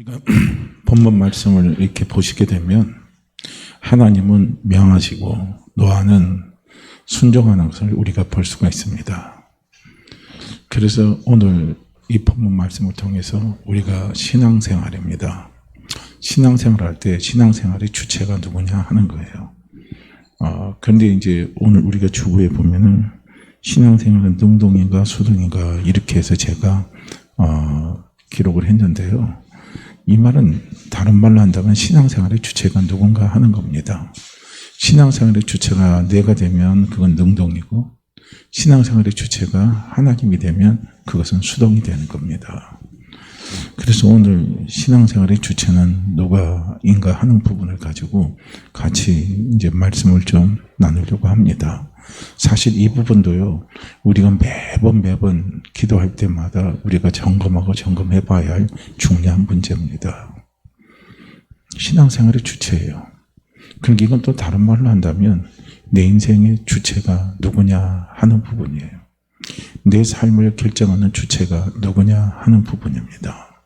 우리가 본문 말씀을 이렇게 보시게 되면 하나님은 명하시고 노아는 순종하는 것을 우리가 볼 수가 있습니다. 그래서 오늘 이 본문 말씀을 통해서 우리가 신앙생활입니다. 신앙생활 할 때 신앙생활의 주체가 누구냐 하는 거예요. 그런데 이제 오늘 우리가 주부에 보면은 신앙생활은 능동인가 수동인가 이렇게 해서 제가 기록을 했는데요. 이 말은 다른 말로 한다면 신앙생활의 주체가 누군가 하는 겁니다. 신앙생활의 주체가 내가 되면 그건 능동이고 신앙생활의 주체가 하나님이 되면 그것은 수동이 되는 겁니다. 그래서 오늘 신앙생활의 주체는 누가인가 하는 부분을 가지고 같이 이제 말씀을 좀 나누려고 합니다. 사실 이 부분도요, 우리가 매번 기도할 때마다 우리가 점검하고 점검해 봐야 할 중요한 문제입니다. 신앙생활의 주체예요. 그러니까 이건 또 다른 말로 한다면 내 인생의 주체가 누구냐 하는 부분이에요. 내 삶을 결정하는 주체가 누구냐 하는 부분입니다.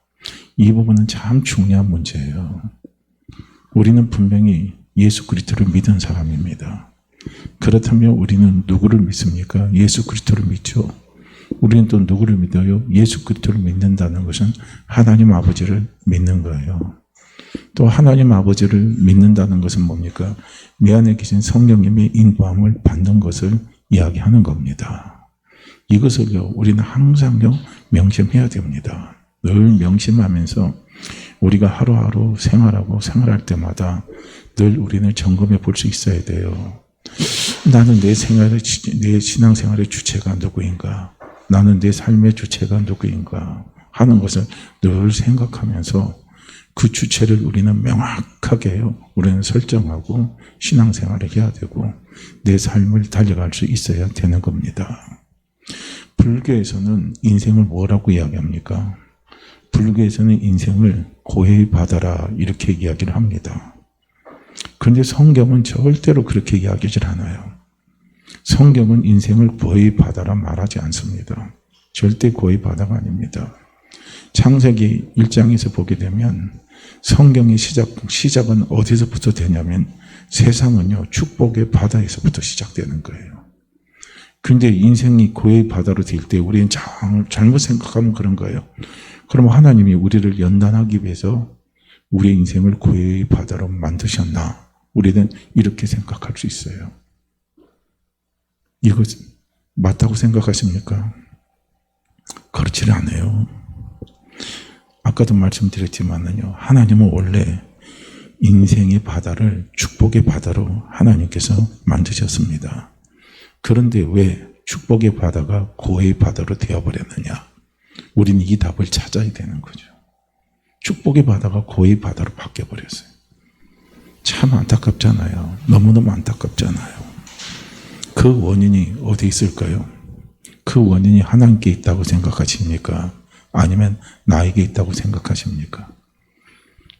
이 부분은 참 중요한 문제예요. 우리는 분명히 예수 그리스도를 믿은 사람입니다. 그렇다면 우리는 누구를 믿습니까? 예수 그리스도를 믿죠. 우리는 또 누구를 믿어요? 예수 그리스도를 믿는다는 것은 하나님 아버지를 믿는 거예요. 또 하나님 아버지를 믿는다는 것은 뭡니까? 내 안에 계신 성령님의 인도함을 받는 것을 이야기하는 겁니다. 이것을요, 우리는 항상요 명심해야 됩니다. 늘 명심하면서 우리가 하루하루 생활할 때마다 늘 우리는 점검해 볼 수 있어야 돼요. 나는 내 신앙생활의 주체가 누구인가? 나는 내 삶의 주체가 누구인가? 하는 것을 늘 생각하면서 그 주체를 우리는 명확하게요. 우리는 설정하고 신앙생활을 해야 되고 내 삶을 달려갈 수 있어야 되는 겁니다. 불교에서는 인생을 뭐라고 이야기합니까? 불교에서는 인생을 고해의 바다라 이렇게 이야기를 합니다. 그런데 성경은 절대로 그렇게 이야기하지 않아요. 성경은 인생을 고해의 바다라 말하지 않습니다. 절대 고해의 바다가 아닙니다. 창세기 1장에서 보게 되면 성경의 시작은 어디서부터 되냐면 세상은요 축복의 바다에서부터 시작되는 거예요. 그런데 인생이 고해의 바다로 될 때 우리는 잘못 생각하면 그런 거예요. 그럼 하나님이 우리를 연단하기 위해서 우리의 인생을 고해의 바다로 만드셨나? 우리는 이렇게 생각할 수 있어요. 이거 맞다고 생각하십니까? 그렇지 않아요. 아까도 말씀드렸지만요, 하나님은 원래 인생의 바다를 축복의 바다로 하나님께서 만드셨습니다. 그런데 왜 축복의 바다가 고해의 바다로 되어버렸느냐? 우리는 이 답을 찾아야 되는 거죠. 축복의 바다가 고해의 바다로 바뀌어버렸어요. 참 안타깝잖아요. 너무너무 안타깝잖아요. 그 원인이 어디 있을까요? 그 원인이 하나님께 있다고 생각하십니까? 아니면 나에게 있다고 생각하십니까?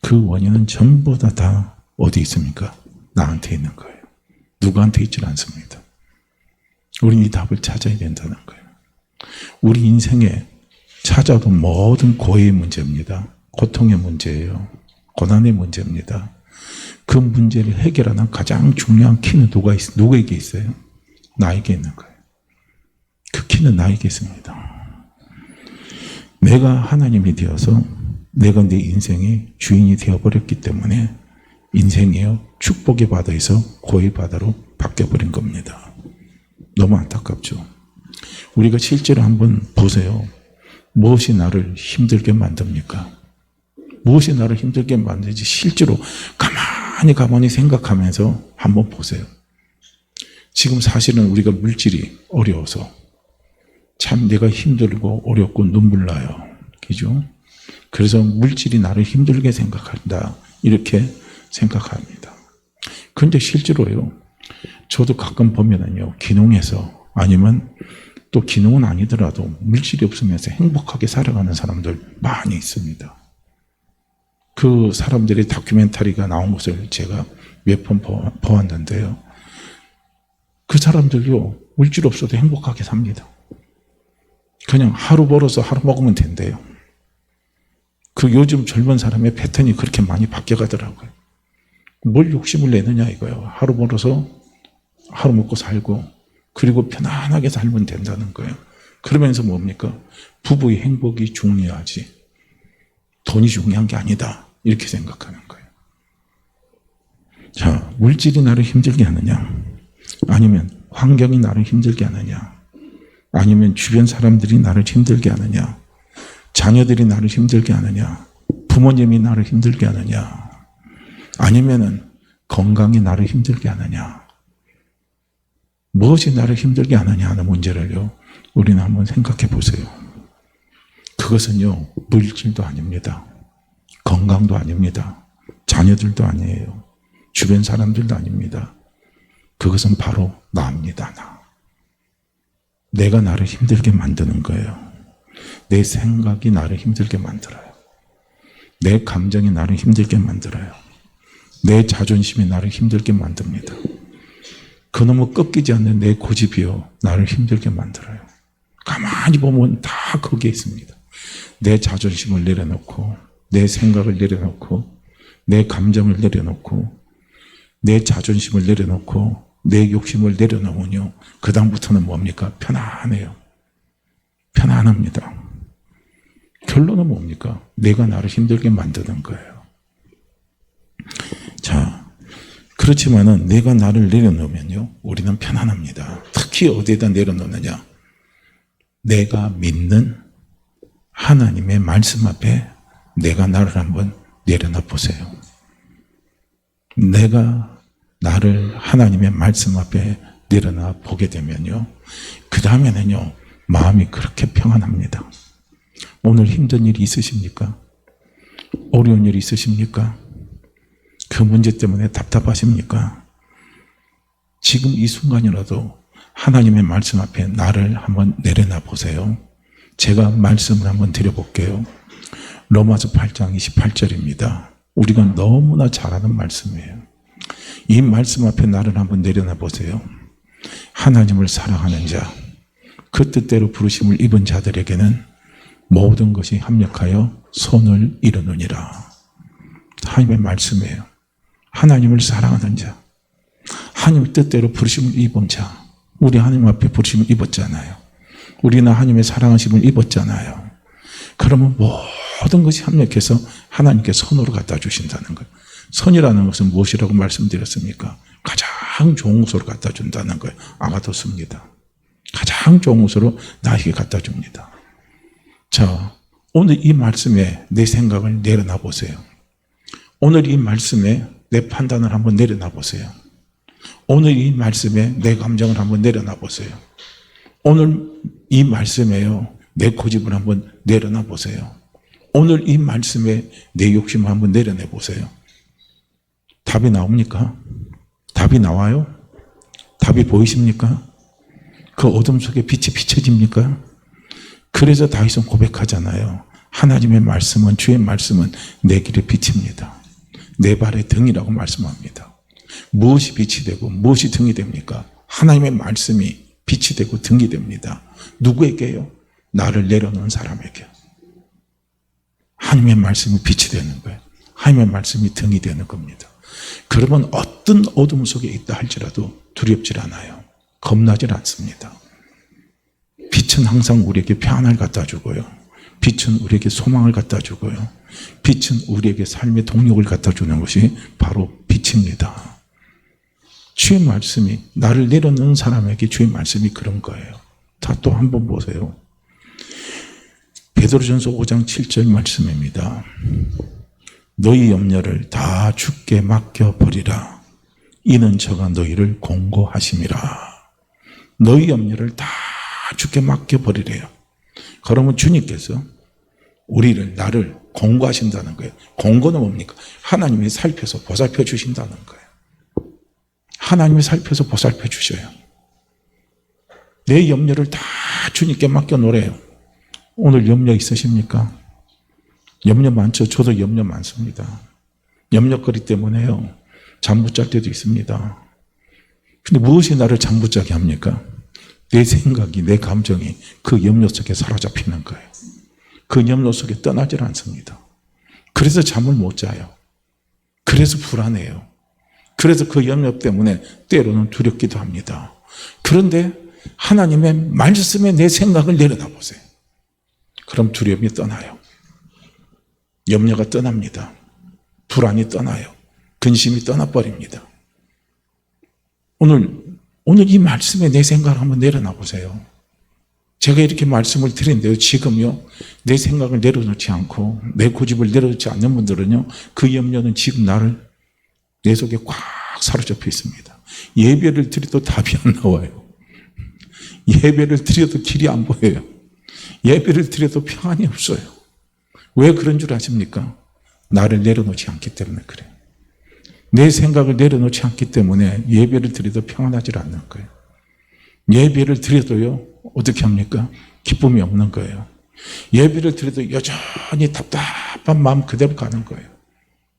그 원인은 전부 다 어디 있습니까? 나한테 있는 거예요. 누구한테 있지 않습니다. 우리는 이 답을 찾아야 된다는 거예요. 우리 인생에 찾아도 모든 고해의 문제입니다. 고통의 문제예요. 고난의 문제입니다. 그 문제를 해결하는 가장 중요한 키는 누구에게 있어요? 나에게 있는 거예요. 그 키는 나에게 있습니다. 내가 하나님이 되어서 내가 내 인생의 주인이 되어버렸기 때문에 인생이요 축복의 바다에서 고해의 바다로 바뀌어버린 겁니다. 너무 안타깝죠. 우리가 실제로 한번 보세요. 무엇이 나를 힘들게 만듭니까? 무엇이 나를 힘들게 만드는지 실제로 가만히 생각하면서 한번 보세요. 지금 사실은 우리가 물질이 어려워서 참 내가 힘들고 어렵고 눈물 나요. 그죠? 그래서 물질이 나를 힘들게 생각한다. 이렇게 생각합니다. 그런데 실제로요. 저도 가끔 보면은요. 기농에서 아니면 또 기농은 아니더라도 물질이 없으면서 행복하게 살아가는 사람들 많이 있습니다. 그 사람들의 다큐멘터리가 나온 것을 제가 몇 번 보았는데요. 그 사람들요. 물질 없어도 행복하게 삽니다. 그냥 하루 벌어서 하루 먹으면 된대요. 그 요즘 젊은 사람의 패턴이 그렇게 많이 바뀌어가더라고요. 뭘 욕심을 내느냐 이거예요. 하루 벌어서 하루 먹고 살고 그리고 편안하게 살면 된다는 거예요. 그러면서 뭡니까? 부부의 행복이 중요하지 돈이 중요한 게 아니다 이렇게 생각하는 거예요. 자, 물질이 나를 힘들게 하느냐 아니면 환경이 나를 힘들게 하느냐 아니면 주변 사람들이 나를 힘들게 하느냐 자녀들이 나를 힘들게 하느냐 부모님이 나를 힘들게 하느냐 아니면은 건강이 나를 힘들게 하느냐 무엇이 나를 힘들게 하느냐 하는 문제를요 우리는 한번 생각해 보세요. 그것은요 물질도 아닙니다. 건강도 아닙니다. 자녀들도 아니에요. 주변 사람들도 아닙니다. 그것은 바로 나입니다. 나. 내가 나를 힘들게 만드는 거예요. 내 생각이 나를 힘들게 만들어요. 내 감정이 나를 힘들게 만들어요. 내 자존심이 나를 힘들게 만듭니다. 그놈의 꺾이지 않는 내 고집이요 나를 힘들게 만들어요. 가만히 보면 다 거기에 있습니다. 내 자존심을 내려놓고 내 생각을 내려놓고 내 감정을 내려놓고 내 자존심을 내려놓고 내 욕심을 내려놓으면요 그 다음부터는 뭡니까? 편안해요. 편안합니다. 결론은 뭡니까? 내가 나를 힘들게 만드는 거예요. 자, 그렇지만은 내가 나를 내려놓으면요 우리는 편안합니다. 특히 어디에다 내려놓느냐? 내가 믿는 하나님의 말씀 앞에 내가 나를 한번 내려놔 보세요. 내가 나를 하나님의 말씀 앞에 내려놔 보게 되면요 그 다음에는요 마음이 그렇게 평안합니다. 오늘 힘든 일이 있으십니까? 어려운 일이 있으십니까? 그 문제 때문에 답답하십니까? 지금 이 순간이라도 하나님의 말씀 앞에 나를 한번 내려놔 보세요. 제가 말씀을 한번 드려볼게요. 로마서 8장 28절입니다. 우리가 너무나 잘 아는 말씀이에요. 이 말씀 앞에 나를 한번 내려놔 보세요. 하나님을 사랑하는 자, 그 뜻대로 부르심을 입은 자들에게는 모든 것이 합력하여 선을 이루느니라. 하나님의 말씀이에요. 하나님을 사랑하는 자, 하나님의 뜻대로 부르심을 입은 자, 우리 하나님 앞에 부르심을 입었잖아요. 우리는 하나님의 사랑하심을 입었잖아요. 그러면 모든 것이 합력해서 하나님께 선으로 갖다 주신다는 거예요. 선이라는 것은 무엇이라고 말씀드렸습니까? 가장 좋은 것으로 갖다 준다는 거예요. 아마도스입니다. 가장 좋은 것으로 나에게 갖다 줍니다. 자, 오늘 이 말씀에 내 생각을 내려놔 보세요. 오늘 이 말씀에 내 판단을 한번 내려놔 보세요. 오늘 이 말씀에 내 감정을 한번 내려놔 보세요. 오늘 이 말씀에요 내 고집을 한번 내려놔 보세요. 오늘 이 말씀에 내 욕심을 한번 내려내 보세요. 답이 나옵니까? 답이 나와요? 답이 보이십니까? 그 어둠 속에 빛이 비춰집니까? 그래서 다윗은 고백하잖아요. 하나님의 말씀은, 주의 말씀은 내 길에 빛입니다. 내 발의 등이라고 말씀합니다. 무엇이 빛이 되고 무엇이 등이 됩니까? 하나님의 말씀이 빛이 되고 등이 됩니다. 누구에게요? 나를 내려놓은 사람에게. 하나님의 말씀이 빛이 되는 거예요. 하나님의 말씀이 등이 되는 겁니다. 그러면 어떤 어둠 속에 있다 할지라도 두렵질 않아요. 겁나질 않습니다. 빛은 항상 우리에게 평안을 갖다 주고요. 빛은 우리에게 소망을 갖다 주고요. 빛은 우리에게 삶의 동력을 갖다 주는 것이 바로 빛입니다. 주의 말씀이 나를 내려놓는 사람에게 주의 말씀이 그런 거예요. 자, 또 한번 보세요. 베드로전서 5장 7절 말씀입니다. 너희 염려를 다 주께 맡겨버리라. 이는 저가 너희를 공고하심이라. 너희 염려를 다 주께 맡겨버리래요. 그러면 주님께서 우리를, 나를 공고하신다는 거예요. 공고는 뭡니까? 하나님이 살펴서 보살펴 주신다는 거예요. 하나님이 살펴서 보살펴 주셔요. 내 염려를 다 주님께 맡겨놓으래요. 오늘 염려 있으십니까? 염려 많죠? 저도 염려 많습니다. 염려거리 때문에요. 잠 못 잘 때도 있습니다. 근데 무엇이 나를 잠 못 자게 합니까? 내 생각이, 내 감정이 그 염려 속에 사로잡히는 거예요. 그 염려 속에 떠나질 않습니다. 그래서 잠을 못 자요. 그래서 불안해요. 그래서 그 염려 때문에 때로는 두렵기도 합니다. 그런데 하나님의 말씀에 내 생각을 내려놔 보세요. 그럼 두려움이 떠나요. 염려가 떠납니다. 불안이 떠나요. 근심이 떠나버립니다. 오늘 이 말씀에 내 생각을 한번 내려놔 보세요. 제가 이렇게 말씀을 드렸는데요. 지금요, 내 생각을 내려놓지 않고 내 고집을 내려놓지 않는 분들은요, 그 염려는 지금 나를 내 속에 꽉 사로잡혀 있습니다. 예배를 드려도 답이 안 나와요. 예배를 드려도 길이 안 보여요. 예배를 드려도 평안이 없어요. 왜 그런 줄 아십니까? 나를 내려놓지 않기 때문에 그래요. 내 생각을 내려놓지 않기 때문에 예배를 드려도 평안하지 않는 거예요. 예배를 드려도요, 어떻게 합니까? 기쁨이 없는 거예요. 예배를 드려도 여전히 답답한 마음 그대로 가는 거예요.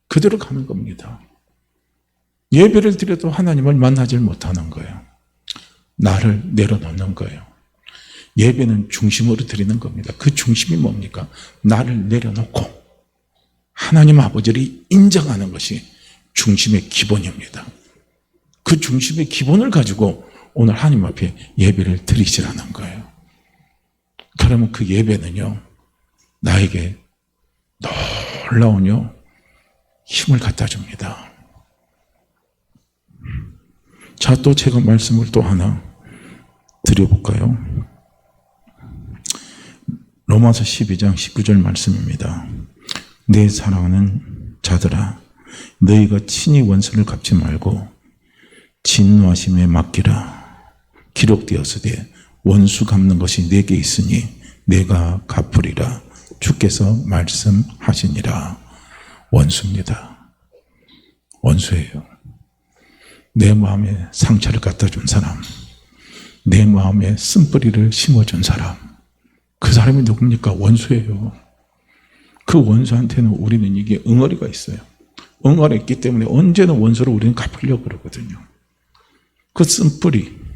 그대로 가는 겁니다. 예배를 드려도 하나님을 만나질 못하는 거예요. 나를 내려놓는 거예요. 예배는 중심으로 드리는 겁니다. 그 중심이 뭡니까? 나를 내려놓고 하나님 아버지를 인정하는 것이 중심의 기본입니다. 그 중심의 기본을 가지고 오늘 하나님 앞에 예배를 드리시라는 거예요. 그러면 그 예배는요, 나에게 놀라운 힘을 갖다 줍니다. 자, 또 제가 말씀을 또 하나 드려볼까요? 로마서 12장 19절 말씀입니다. 내 사랑하는 자들아, 너희가 친히 원수를 갚지 말고 진노하심에 맡기라. 기록되었으되 원수 갚는 것이 내게 있으니 내가 갚으리라. 주께서 말씀하시니라. 원수입니다. 원수예요. 내 마음에 상처를 갖다 준 사람, 내 마음에 쓴뿌리를 심어준 사람, 그 사람이 누굽니까? 원수예요. 그 원수한테는 우리는 이게 응어리가 있어요. 응어리가 있기 때문에 언제나 원수를 우리는 갚으려고 그러거든요. 그 쓴뿌리,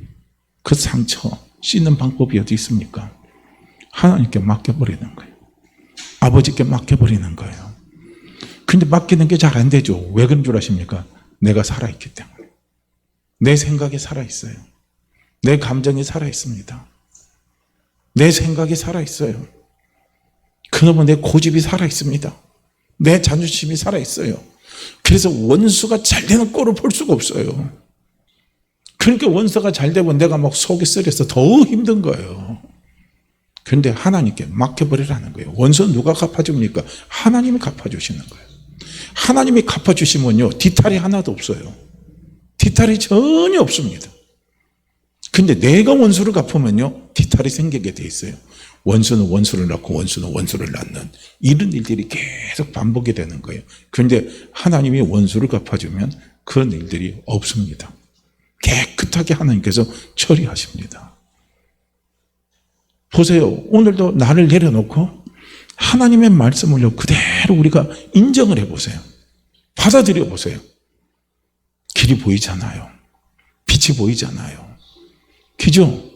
그 상처 씻는 방법이 어디 있습니까? 하나님께 맡겨버리는 거예요. 아버지께 맡겨버리는 거예요. 근데 맡기는 게 잘 안 되죠. 왜 그런 줄 아십니까? 내가 살아있기 때문에. 내 생각이 살아있어요. 내 감정이 살아있습니다. 내 생각이 살아있어요. 그놈은 내 고집이 살아있습니다. 내 자존심이 살아있어요. 그래서 원수가 잘 되는 꼴을 볼 수가 없어요. 그러니까 원수가 잘 되면 내가 막 속이 쓰려서 더 힘든 거예요. 그런데 하나님께 맡겨버리라는 거예요. 원수는 누가 갚아줍니까? 하나님이 갚아주시는 거예요. 하나님이 갚아주시면요, 뒤탈이 하나도 없어요. 뒤탈이 전혀 없습니다. 근데 내가 원수를 갚으면요, 뒤탈이 생기게 돼 있어요. 원수는 원수를 낳고 원수는 원수를 낳는 이런 일들이 계속 반복이 되는 거예요. 그런데 하나님이 원수를 갚아주면 그런 일들이 없습니다. 깨끗하게 하나님께서 처리하십니다. 보세요. 오늘도 나를 내려놓고 하나님의 말씀을 그대로 우리가 인정을 해보세요. 받아들여 보세요. 길이 보이잖아요. 빛이 보이잖아요. 그죠?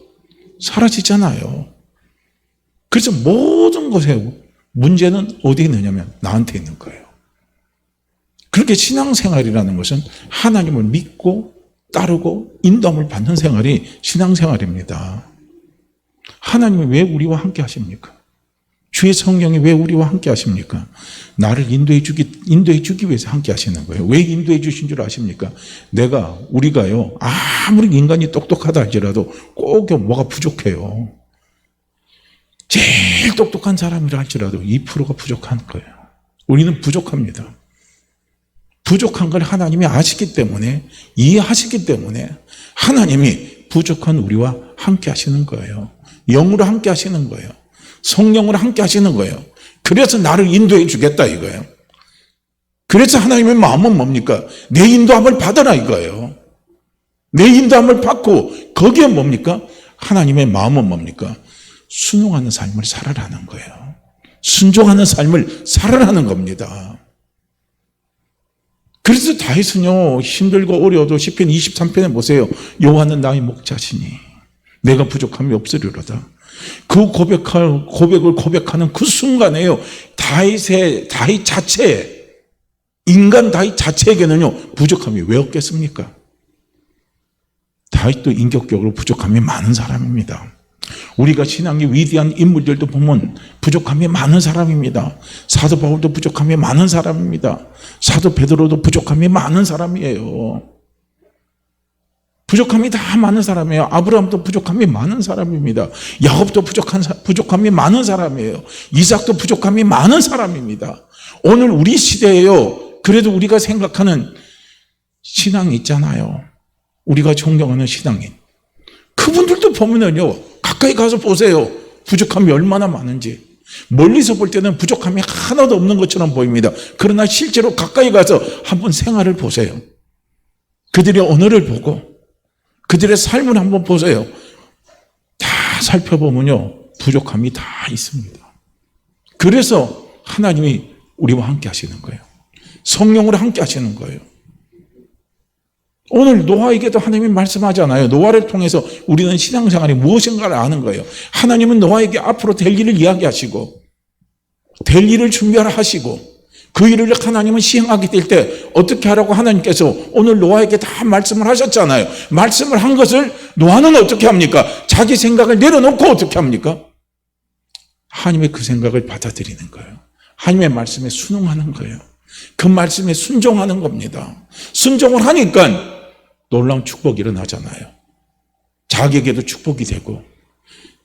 사라지잖아요. 그래서 모든 것에 문제는 어디에 있느냐면 나한테 있는 거예요. 그렇게 신앙생활이라는 것은 하나님을 믿고 따르고 인도함을 받는 생활이 신앙생활입니다. 하나님이 왜 우리와 함께 하십니까? 주의 성령이 왜 우리와 함께 하십니까? 나를 인도해 주기 위해서 함께 하시는 거예요. 왜 인도해 주신 줄 아십니까? 우리가요, 아무리 인간이 똑똑하다 할지라도 꼭 뭐가 부족해요. 제일 똑똑한 사람이라 할지라도 2%가 부족한 거예요. 우리는 부족합니다. 부족한 걸 하나님이 아시기 때문에, 이해하시기 때문에 하나님이 부족한 우리와 함께 하시는 거예요. 영으로 함께 하시는 거예요. 성령으로 함께 하시는 거예요. 그래서 나를 인도해 주겠다 이거예요. 그래서 하나님의 마음은 뭡니까? 내 인도함을 받아라 이거예요. 내 인도함을 받고 거기에 뭡니까? 하나님의 마음은 뭡니까? 순종하는 삶을 살아라는 거예요. 순종하는 삶을 살아라는 겁니다. 그래서 다윗은요, 힘들고 어려워도 시편 23편에 보세요. 여호와는 나의 목자시니 내가 부족함이 없으리로다. 그 고백을 고백하는 그 순간에요, 다윗 자체에, 인간 다윗 자체에게는요, 부족함이 왜 없겠습니까? 다윗도 인격적으로 부족함이 많은 사람입니다. 우리가 신앙의 위대한 인물들도 보면 부족함이 많은 사람입니다. 사도 바울도 부족함이 많은 사람입니다. 사도 베드로도 부족함이 많은 사람이에요. 부족함이 다 많은 사람이에요. 아브라함도 부족함이 많은 사람입니다. 야곱도 부족함이 많은 사람이에요. 이삭도 부족함이 많은 사람입니다. 오늘 우리 시대에요, 그래도 우리가 생각하는 신앙이 있잖아요. 우리가 존경하는 신앙인. 그분들도 보면은요, 가까이 가서 보세요. 부족함이 얼마나 많은지. 멀리서 볼 때는 부족함이 하나도 없는 것처럼 보입니다. 그러나 실제로 가까이 가서 한번 생활을 보세요. 그들의 언어를 보고 그들의 삶을 한번 보세요. 다 살펴보면요, 부족함이 다 있습니다. 그래서 하나님이 우리와 함께 하시는 거예요. 성령으로 함께 하시는 거예요. 오늘 노아에게도 하나님이 말씀하잖아요. 노아를 통해서 우리는 신앙생활이 무엇인가를 아는 거예요. 하나님은 노아에게 앞으로 될 일을 이야기하시고 될 일을 준비하시고 그 일을 하나님은 시행하게 될 때 어떻게 하라고 하나님께서 오늘 노아에게 다 말씀을 하셨잖아요. 말씀을 한 것을 노아는 어떻게 합니까? 자기 생각을 내려놓고 어떻게 합니까? 하나님의 그 생각을 받아들이는 거예요. 하나님의 말씀에 순응하는 거예요. 그 말씀에 순종하는 겁니다. 순종을 하니까 놀라운 축복이 일어나잖아요. 자기에게도 축복이 되고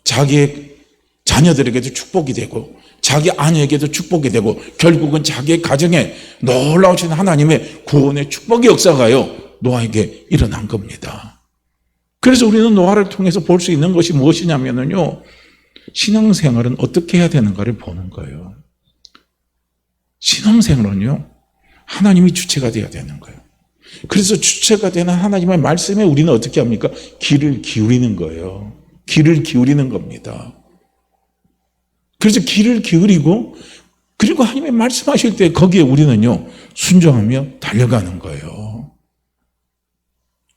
자기의 자녀들에게도 축복이 되고 자기 아내에게도 축복이 되고 결국은 자기의 가정에 놀라우신 하나님의 구원의 축복의 역사가요, 노아에게 일어난 겁니다. 그래서 우리는 노아를 통해서 볼 수 있는 것이 무엇이냐면요, 신앙생활은 어떻게 해야 되는가를 보는 거예요. 신앙생활은요, 하나님이 주체가 되어야 되는 거예요. 그래서 주체가 되는 하나님의 말씀에 우리는 어떻게 합니까? 귀를 기울이는 거예요. 귀를 기울이는 겁니다. 그래서 귀를 기울이고, 그리고 하나님의 말씀하실 때 거기에 우리는요, 순종하며 달려가는 거예요.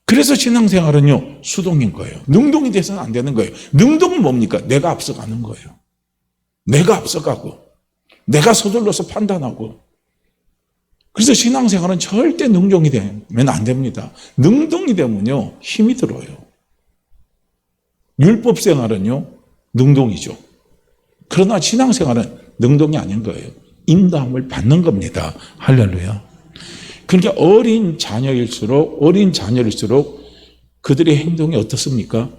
그래서 신앙생활은요, 수동인 거예요. 능동이 돼서는 안 되는 거예요. 능동은 뭡니까? 내가 앞서가는 거예요. 내가 앞서가고 내가 서둘러서 판단하고. 그래서 신앙생활은 절대 능동이 되면 안 됩니다. 능동이 되면요, 힘이 들어요. 율법생활은요, 능동이죠. 그러나 신앙생활은 능동이 아닌 거예요. 인도함을 받는 겁니다. 할렐루야. 그러니까 어린 자녀일수록 그들의 행동이 어떻습니까?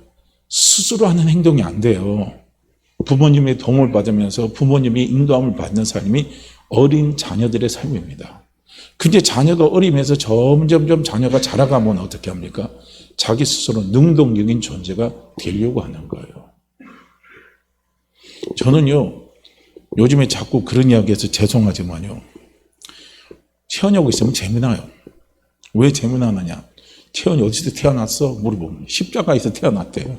스스로 하는 행동이 안 돼요. 부모님의 도움을 받으면서 부모님이 인도함을 받는 삶이 어린 자녀들의 삶입니다. 근데 자녀가 어리면서 점점 자녀가 자라가면 어떻게 합니까? 자기 스스로 능동적인 존재가 되려고 하는 거예요. 저는요, 요즘에 자꾸 그런 이야기해서 죄송하지만요, 태어나고 있으면 재미나요. 왜 재미나느냐? 태연이 어디서 태어났어? 물어보면 십자가에서 태어났대요.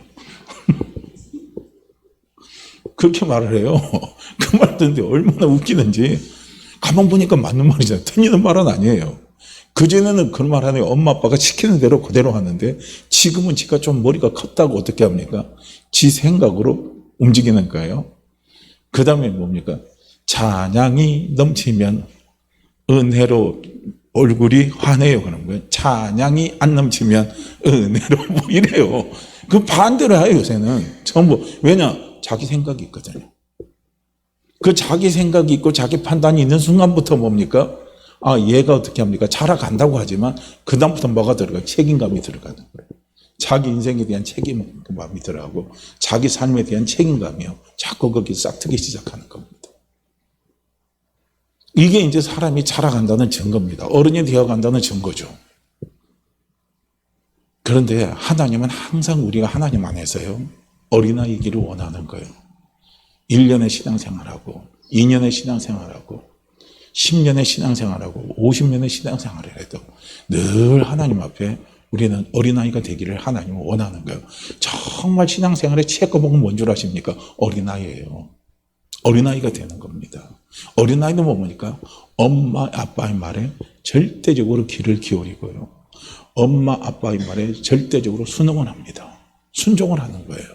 그렇게 말을 해요. 그 말 듣는데 얼마나 웃기는지. 가만 보니까 맞는 말이잖아요. 틀리는 말은 아니에요. 그전에는 그런 말 하네요. 엄마 아빠가 시키는 대로 그대로 하는데 지금은 지가 좀 머리가 컸다고 어떻게 합니까? 지 생각으로 움직이는 거예요. 그 다음에 뭡니까? 찬양이 넘치면 은혜로 얼굴이 환해요. 그런 거예요. 찬양이 안 넘치면 은혜로 뭐 이래요. 그 반대로 해요, 요새는. 전부. 왜냐? 자기 생각이 있거든요. 그 자기 생각이 있고 자기 판단이 있는 순간부터 뭡니까? 얘가 어떻게 합니까? 자라간다고 하지만 그다음부터 뭐가 들어가요? 책임감이 들어가는 거예요. 자기 인생에 대한 책임감이 들어가고 자기 삶에 대한 책임감이요. 자꾸 거기 싹트기 시작하는 겁니다. 이게 이제 사람이 자라간다는 증거입니다. 어른이 되어간다는 증거죠. 그런데 하나님은 항상 우리가 하나님 안에서요, 어린아이기를 원하는 거예요. 1년의 신앙생활하고 2년의 신앙생활하고 10년의 신앙생활하고 50년의 신앙생활을 해도 늘 하나님 앞에 우리는 어린아이가 되기를 하나님은 원하는 거예요. 정말 신앙생활의 최고봉은 뭔 줄 아십니까? 어린아이예요. 어린아이가 되는 겁니다. 어린아이는 뭡니까? 엄마 아빠의 말에 절대적으로 귀를 기울이고요, 엄마 아빠의 말에 절대적으로 순응을 합니다. 순종을 하는 거예요.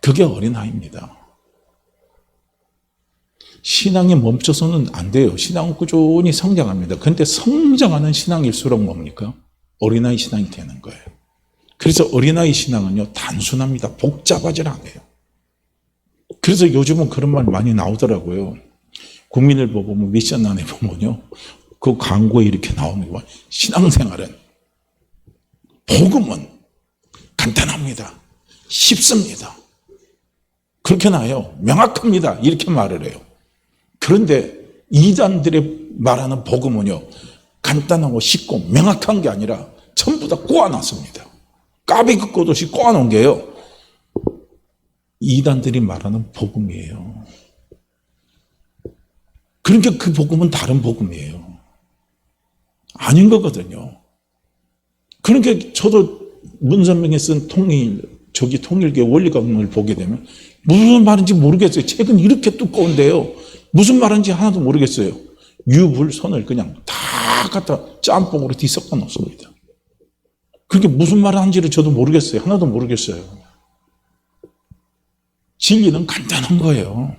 그게 어린아이입니다. 신앙이 멈춰서는 안 돼요. 신앙은 꾸준히 성장합니다. 그런데 성장하는 신앙일수록 뭡니까? 어린아이 신앙이 되는 거예요. 그래서 어린아이 신앙은요, 단순합니다. 복잡하지 않아요. 그래서 요즘은 그런 말 많이 나오더라고요. 국민일보 보면 미션 안에 보면요, 그 광고에 이렇게 나오는 거, 신앙생활은, 복음은 간단합니다. 쉽습니다. 그렇게 나요. 명확합니다. 이렇게 말을 해요. 그런데 이단들의 말하는 복음은요, 간단하고 쉽고 명확한 게 아니라 전부 다 꼬아놨습니다. 까비 긋고도시 꼬아놓은 게요, 이단들이 말하는 복음이에요. 그러니까 그 복음은 다른 복음이에요. 아닌 거거든요. 그러니까 저도 문선명이 쓴 통일교 원리강론을 보게 되면 무슨 말인지 모르겠어요. 책은 이렇게 두꺼운데요, 무슨 말인지 하나도 모르겠어요. 유불선을 그냥 다 갖다 짬뽕으로 뒤섞어 놓습니다. 그게 무슨 말을 하는지를 저도 모르겠어요. 하나도 모르겠어요. 진리는 간단한 거예요.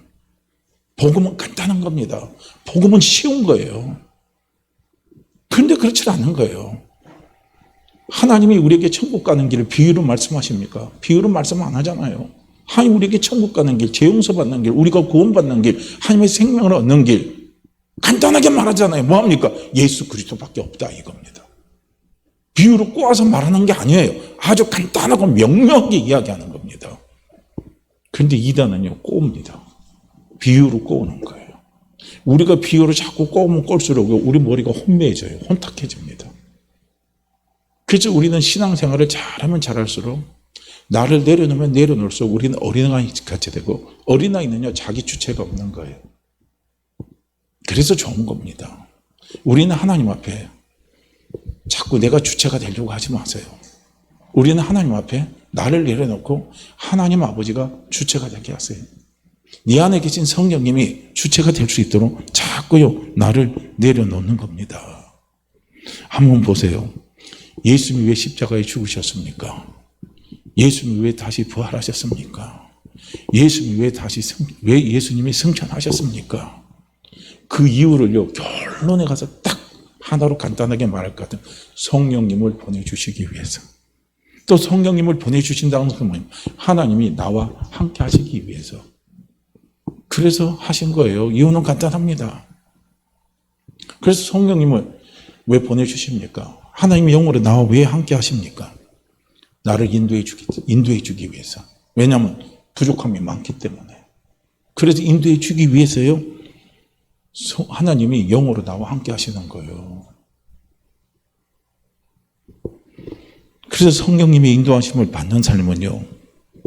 복음은 간단한 겁니다. 복음은 쉬운 거예요. 그런데 그렇지 않은 거예요. 하나님이 우리에게 천국 가는 길을 비유로 말씀하십니까? 비유로 말씀 안 하잖아요. 하나님 우리에게 천국 가는 길, 죄 용서받는 길, 우리가 구원받는 길, 하나님의 생명을 얻는 길, 간단하게 말하잖아요. 뭐합니까? 예수 그리스도밖에 없다 이겁니다. 비유로 꼬아서 말하는 게 아니에요. 아주 간단하고 명료하게 이야기하는 겁니다. 그런데 이단은요, 꼬웁니다. 비유로 꼬우는 거예요. 우리가 비유로 자꾸 꼬우면 꼴수록 우리 머리가 혼미해져요. 혼탁해집니다. 그래서 우리는 신앙생활을 잘하면 잘할수록, 나를 내려놓으면 내려놓을수록 우리는 어린아이 같이 되고, 어린아이는요, 자기 주체가 없는 거예요. 그래서 좋은 겁니다. 우리는 하나님 앞에 자꾸 내가 주체가 되려고 하지 마세요. 우리는 하나님 앞에 나를 내려놓고 하나님 아버지가 주체가 되게 하세요. 네 안에 계신 성령님이 주체가 될 수 있도록 자꾸요, 나를 내려놓는 겁니다. 한번 보세요. 예수님이 왜 십자가에 죽으셨습니까? 예수님이 왜 다시 부활하셨습니까? 왜 예수님이 승천하셨습니까? 그 이유를요, 결론에 가서 딱 하나로 간단하게 말할 것 같은, 성령님을 보내주시기 위해서. 또 성령님을 보내주신다는 것은 뭐예요? 하나님이 나와 함께 하시기 위해서. 그래서 하신 거예요. 이유는 간단합니다. 그래서 성령님을 왜 보내주십니까? 하나님이 영으로 나와 왜 함께 하십니까? 나를 인도해 주기 위해서. 왜냐하면 부족함이 많기 때문에. 그래서 인도해 주기 위해서요, 하나님이 영으로 나와 함께 하시는 거예요. 그래서 성령님의 인도하심을 받는 삶은요,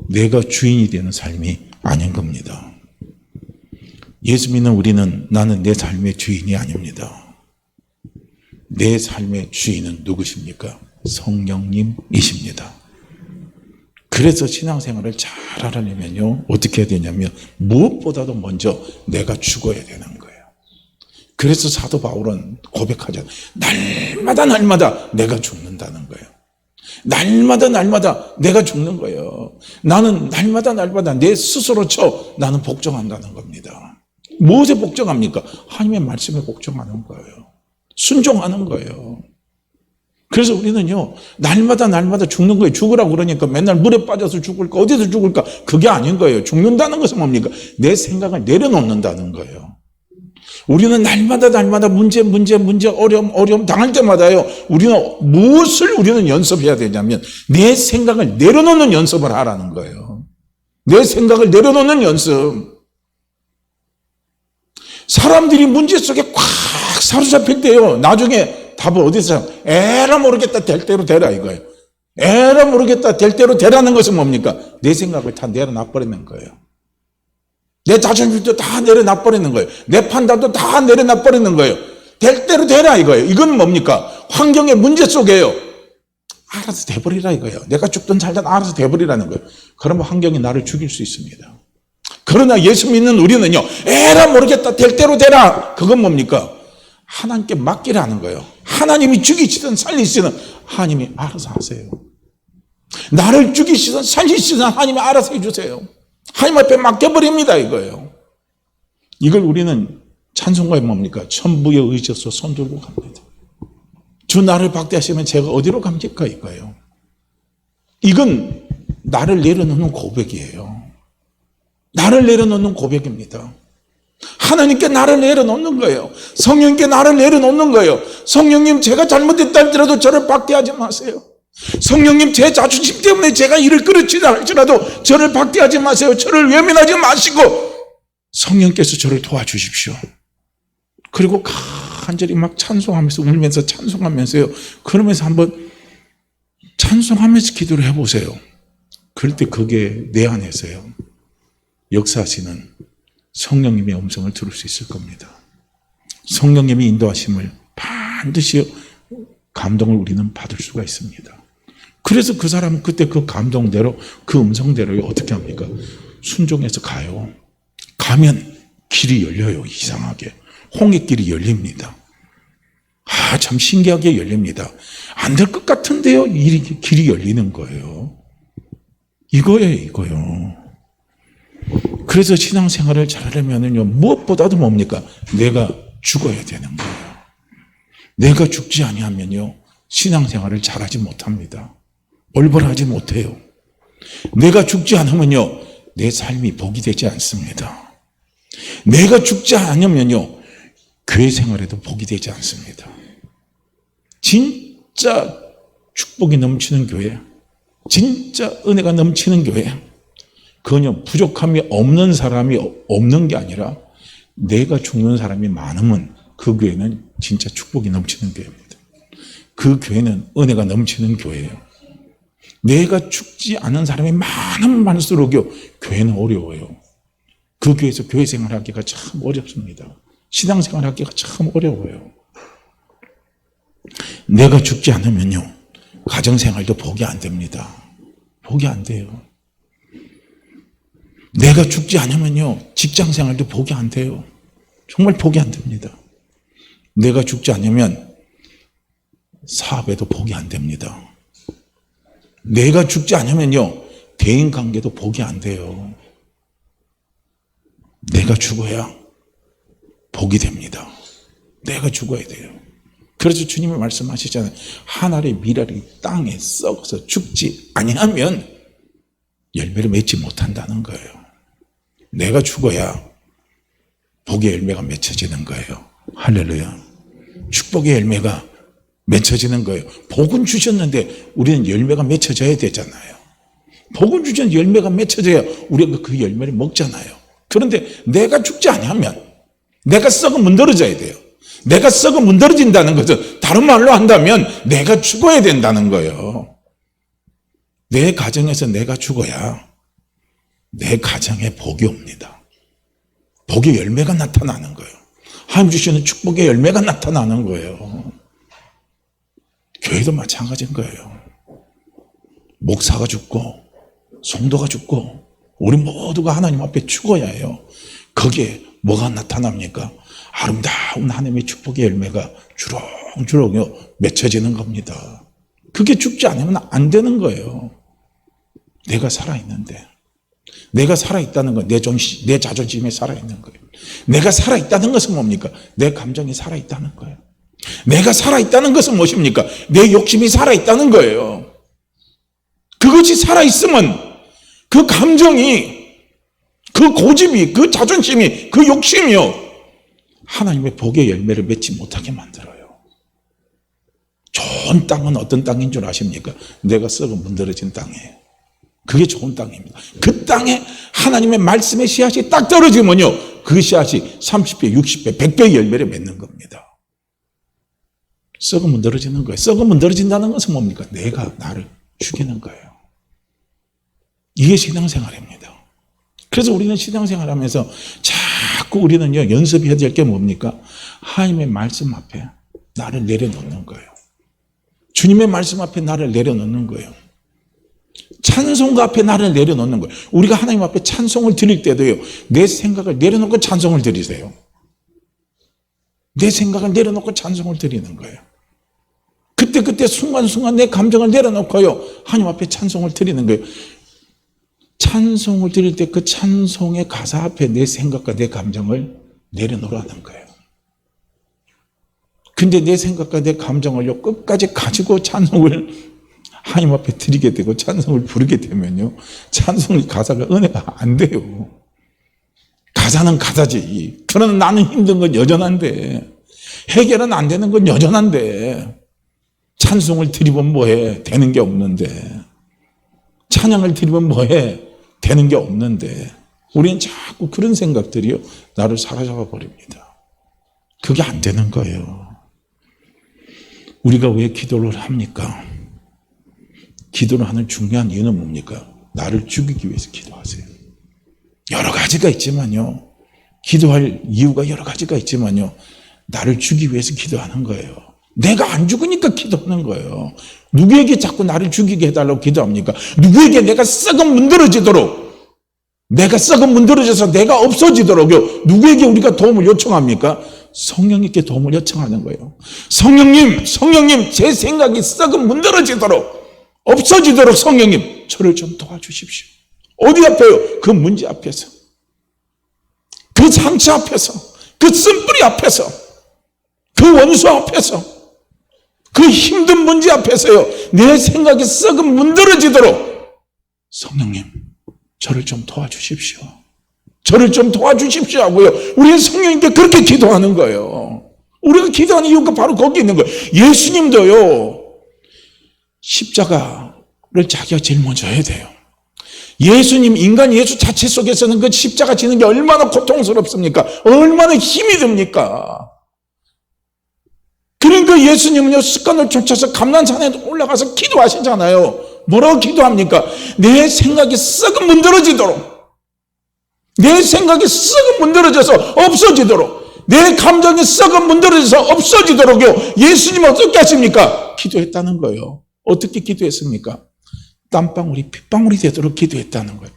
내가 주인이 되는 삶이 아닌 겁니다. 예수 믿는 우리는, 나는 내 삶의 주인이 아닙니다. 내 삶의 주인은 누구십니까? 성령님이십니다. 그래서 신앙생활을 잘 하려면요, 어떻게 해야 되냐면, 무엇보다도 먼저 내가 죽어야 되는 거예요. 그래서 사도 바울은 고백하잖아요. 날마다 내가 죽는다는 거예요. 날마다 내가 죽는 거예요. 나는 날마다 내 스스로 나는 복종한다는 겁니다. 무엇에 복종합니까? 하나님의 말씀에 복종하는 거예요. 순종하는 거예요. 그래서 우리는요, 날마다 죽는 거예요. 죽으라고 그러니까 맨날 물에 빠져서 죽을까, 어디서 죽을까, 그게 아닌 거예요. 죽는다는 것은 뭡니까? 내 생각을 내려놓는다는 거예요. 우리는 날마다 문제, 어려움 당할 때마다요, 우리는 연습해야 되냐면, 내 생각을 내려놓는 연습을 하라는 거예요. 내 생각을 내려놓는 연습. 사람들이 문제 속에 꽉 사로잡힐 때요, 나중에 답을 어디서 에라 모르겠다 될 대로 되라 이거예요. 에라 모르겠다 될 대로 되라는 것은 뭡니까? 내 생각을 다 내려놔버리는 거예요. 내 자존심도 다 내려놔버리는 거예요. 내 판단도 다 내려놔버리는 거예요. 될 대로 되라 이거예요. 이건 뭡니까? 환경의 문제 속에요, 알아서 돼버리라 이거예요. 내가 죽든 살든 알아서 돼버리라는 거예요. 그러면 환경이 나를 죽일 수 있습니다. 그러나 예수 믿는 우리는요, 에라 모르겠다 될 대로 되라, 그건 뭡니까? 하나님께 맡기라는 거예요. 하나님이 죽이시든 살리시든 하나님이 알아서 하세요. 나를 죽이시든 살리시든 하나님이 알아서 해주세요. 하나님 앞에 맡겨버립니다 이거예요. 이걸 우리는 찬송가에 뭡니까? 천부에 의지해서 손들고 갑니다. 주 나를 박대하시면 제가 어디로 갑니까? 이거예요. 이건 나를 내려놓는 고백이에요. 나를 내려놓는 고백입니다. 하나님께 나를 내려놓는 거예요. 성령님께 나를 내려놓는 거예요. 성령님, 제가 잘못했다 할지라도 저를 박대하지 마세요. 성령님, 제 자존심 때문에 제가 일을 그르치다 할지라도 저를 박대하지 마세요. 저를 외면하지 마시고 성령께서 저를 도와주십시오. 그리고 간절히 막 찬송하면서 울면서 찬송하면서요. 그러면서 한번 찬송하면서 기도를 해보세요. 그럴 때 그게 내 안에서요. 역사하시는 성령님의 음성을 들을 수 있을 겁니다. 성령님의 인도하심을 반드시 감동을 우리는 받을 수가 있습니다. 그래서 그 사람은 그때 그 감동대로 그 음성대로 어떻게 합니까? 순종해서 가요. 가면 길이 열려요. 이상하게. 홍해길이 열립니다. 참 신기하게 열립니다. 안 될 것 같은데요. 길이 열리는 거예요. 이거예요. 그래서 신앙생활을 잘하려면요, 무엇보다도 뭡니까? 내가 죽어야 되는 거예요. 내가 죽지 아니하면요, 신앙생활을 잘하지 못합니다. 올바르지 못해요. 내가 죽지 않으면요, 내 삶이 복이 되지 않습니다. 내가 죽지 않으면요, 교회 생활에도 복이 되지 않습니다. 진짜 축복이 넘치는 교회, 진짜 은혜가 넘치는 교회, 그건요, 부족함이 없는 사람이 없는 게 아니라 내가 죽는 사람이 많으면 그 교회는 진짜 축복이 넘치는 교회입니다. 그 교회는 은혜가 넘치는 교회예요. 내가 죽지 않은 사람이 많으면 많을수록요, 교회는 어려워요. 그 교회에서 교회 생활하기가 참 어렵습니다. 신앙생활하기가 참 어려워요. 내가 죽지 않으면요, 가정생활도 복이 안 됩니다. 복이 안 돼요. 내가 죽지 않으면요, 직장생활도 복이 안 돼요. 정말 복이 안 됩니다. 내가 죽지 않으면 사업에도 복이 안 됩니다. 내가 죽지 않으면요, 대인관계도 복이 안 돼요. 내가 죽어야 복이 됩니다. 내가 죽어야 돼요. 그래서 주님이 말씀하시잖아요. 한 알의 밀알이 땅에 썩어서 죽지 아니하면 열매를 맺지 못한다는 거예요. 내가 죽어야 복의 열매가 맺혀지는 거예요. 할렐루야. 축복의 열매가 맺혀지는 거예요. 복은 주셨는데 우리는 열매가 맺혀져야 되잖아요. 복은 주셨는데 열매가 맺혀져야 우리가 그 열매를 먹잖아요. 그런데 내가 죽지 않으면 내가 썩어 문드러져야 돼요. 내가 썩어 문드러진다는 것은 다른 말로 한다면 내가 죽어야 된다는 거예요. 내 가정에서 내가 죽어야 내 가정에 복이 옵니다. 복의 열매가 나타나는 거예요. 하나님 주시는 축복의 열매가 나타나는 거예요. 교회도 마찬가지인 거예요. 목사가 죽고 성도가 죽고 우리 모두가 하나님 앞에 죽어야 해요. 거기에 뭐가 나타납니까? 아름다운 하나님의 축복의 열매가 주렁주렁 맺혀지는 겁니다. 그게 죽지 않으면 안 되는 거예요. 내가 살아있는데. 내가 살아있다는 건 내 자존심에 살아있는 거예요. 내가 살아있다는 것은 뭡니까? 내 감정이 살아있다는 거예요. 내가 살아있다는 것은 무엇입니까? 내 욕심이 살아있다는 거예요. 그것이 살아있으면 그 감정이, 그 고집이, 그 자존심이, 그 욕심이요, 하나님의 복의 열매를 맺지 못하게 만들어요. 좋은 땅은 어떤 땅인 줄 아십니까? 내가 썩어 문드러진 땅이에요. 그게 좋은 땅입니다. 그 땅에 하나님의 말씀의 씨앗이 딱 떨어지면요, 그 씨앗이 30배, 60배, 100배의 열매를 맺는 겁니다. 썩어 문드러지는 거예요. 썩어 문드러진다는 것은 뭡니까? 내가 나를 죽이는 거예요. 이게 신앙생활입니다. 그래서 우리는 신앙생활하면서 자꾸 우리는요, 연습해야 될 게 뭡니까? 하나님의 말씀 앞에 나를 내려놓는 거예요. 주님의 말씀 앞에 나를 내려놓는 거예요. 찬송가 앞에 나를 내려놓는 거예요. 우리가 하나님 앞에 찬송을 드릴 때도요, 내 생각을 내려놓고 찬송을 드리세요. 내 생각을 내려놓고 찬송을 드리는 거예요. 그때 순간순간 내 감정을 내려놓고요, 하나님 앞에 찬송을 드리는 거예요. 찬송을 드릴 때 그 찬송의 가사 앞에 내 생각과 내 감정을 내려놓으라는 거예요. 근데 내 생각과 내 감정을 끝까지 가지고 찬송을 하나님 앞에 드리게 되고 찬송을 부르게 되면요, 찬송의 가사가 은혜가 안 돼요. 가사는 가사지. 그러나 나는 힘든 건 여전한데, 해결은 안 되는 건 여전한데, 찬송을 드리면 뭐해? 되는 게 없는데, 찬양을 드리면 뭐해? 되는 게 없는데, 우리는 자꾸 그런 생각들이요, 나를 사로잡아 버립니다. 그게 안 되는 거예요. 우리가 왜 기도를 합니까? 기도를 하는 중요한 이유는 뭡니까? 나를 죽이기 위해서 기도하세요. 여러 가지가 있지만요, 기도할 이유가 여러 가지가 있지만요, 나를 죽이기 위해서 기도하는 거예요. 내가 안 죽으니까 기도하는 거예요. 누구에게 자꾸 나를 죽이게 해달라고 기도합니까? 누구에게 내가 썩은 문드러지도록, 내가 썩은 문드러져서 내가 없어지도록요, 누구에게 우리가 도움을 요청합니까? 성령님께 도움을 요청하는 거예요. 성령님, 제 생각이 썩은 문드러지도록, 없어지도록 성령님, 저를 좀 도와주십시오. 어디 앞에요? 그 문제 앞에서, 그 상처 앞에서, 그 쓴뿌리 앞에서, 그 원수 앞에서, 그 힘든 문제 앞에서요, 내 생각이 썩은 문드러지도록 성령님, 저를 좀 도와주십시오. 저를 좀 도와주십시오 하고요, 우리는 성령님께 그렇게 기도하는 거예요. 우리가 기도하는 이유가 바로 거기 있는 거예요. 예수님도요, 십자가를 자기가 제일 먼저 해야 돼요. 예수님, 인간 예수 자체 속에서는 그 십자가 지는 게 얼마나 고통스럽습니까? 얼마나 힘이 듭니까? 그러니까 예수님은요, 습관을 쫓아서 감난산에 올라가서 기도하시잖아요. 뭐라고 기도합니까? 내 생각이 썩은 문드러지도록, 내 생각이 썩은 문드러져서 없어지도록, 내 감정이 썩은 문드러져서 없어지도록요, 예수님은 어떻게 하십니까? 기도했다는 거예요. 어떻게 기도했습니까? 땀방울이 핏방울이 되도록 기도했다는 거예요.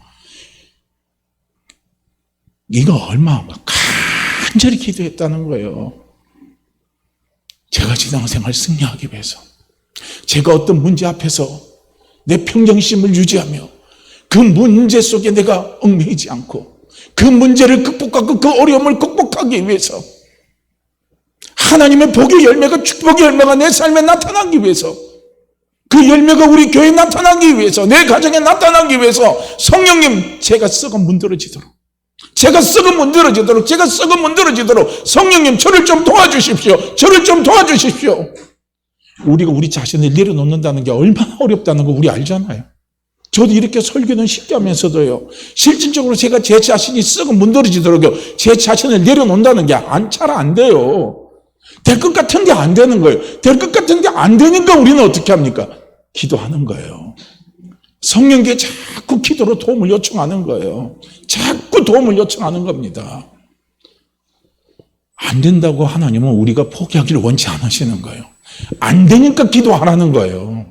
이거 얼마나 간절히 기도했다는 거예요. 제가 신앙생활 승리하기 위해서, 제가 어떤 문제 앞에서 내 평정심을 유지하며 그 문제 속에 내가 얽매이지 않고 그 문제를 극복하고 그 어려움을 극복하기 위해서, 하나님의 복의 열매가, 축복의 열매가 내 삶에 나타나기 위해서, 그 열매가 우리 교회에 나타나기 위해서, 내 가정에 나타나기 위해서, 성령님, 제가 썩은 문드러지도록, 제가 썩은 문드러지도록 성령님, 저를 좀 도와주십시오. 저를 좀 도와주십시오. 우리가 우리 자신을 내려놓는다는 게 얼마나 어렵다는 거 우리 알잖아요. 저도 이렇게 설교는 쉽게 하면서도요, 실질적으로 제가 제 자신이 썩은 문드러지도록요, 제 자신을 내려놓는다는 게 잘 안 돼요. 될 것 같은데 안 되는 거예요. 될 것 같은데 안 되니까 우리는 어떻게 합니까? 기도하는 거예요. 성령께 자꾸 기도로 도움을 요청하는 거예요. 자꾸 도움을 요청하는 겁니다. 안 된다고 하나님은 우리가 포기하기를 원치 않으시는 거예요. 안 되니까 기도하라는 거예요.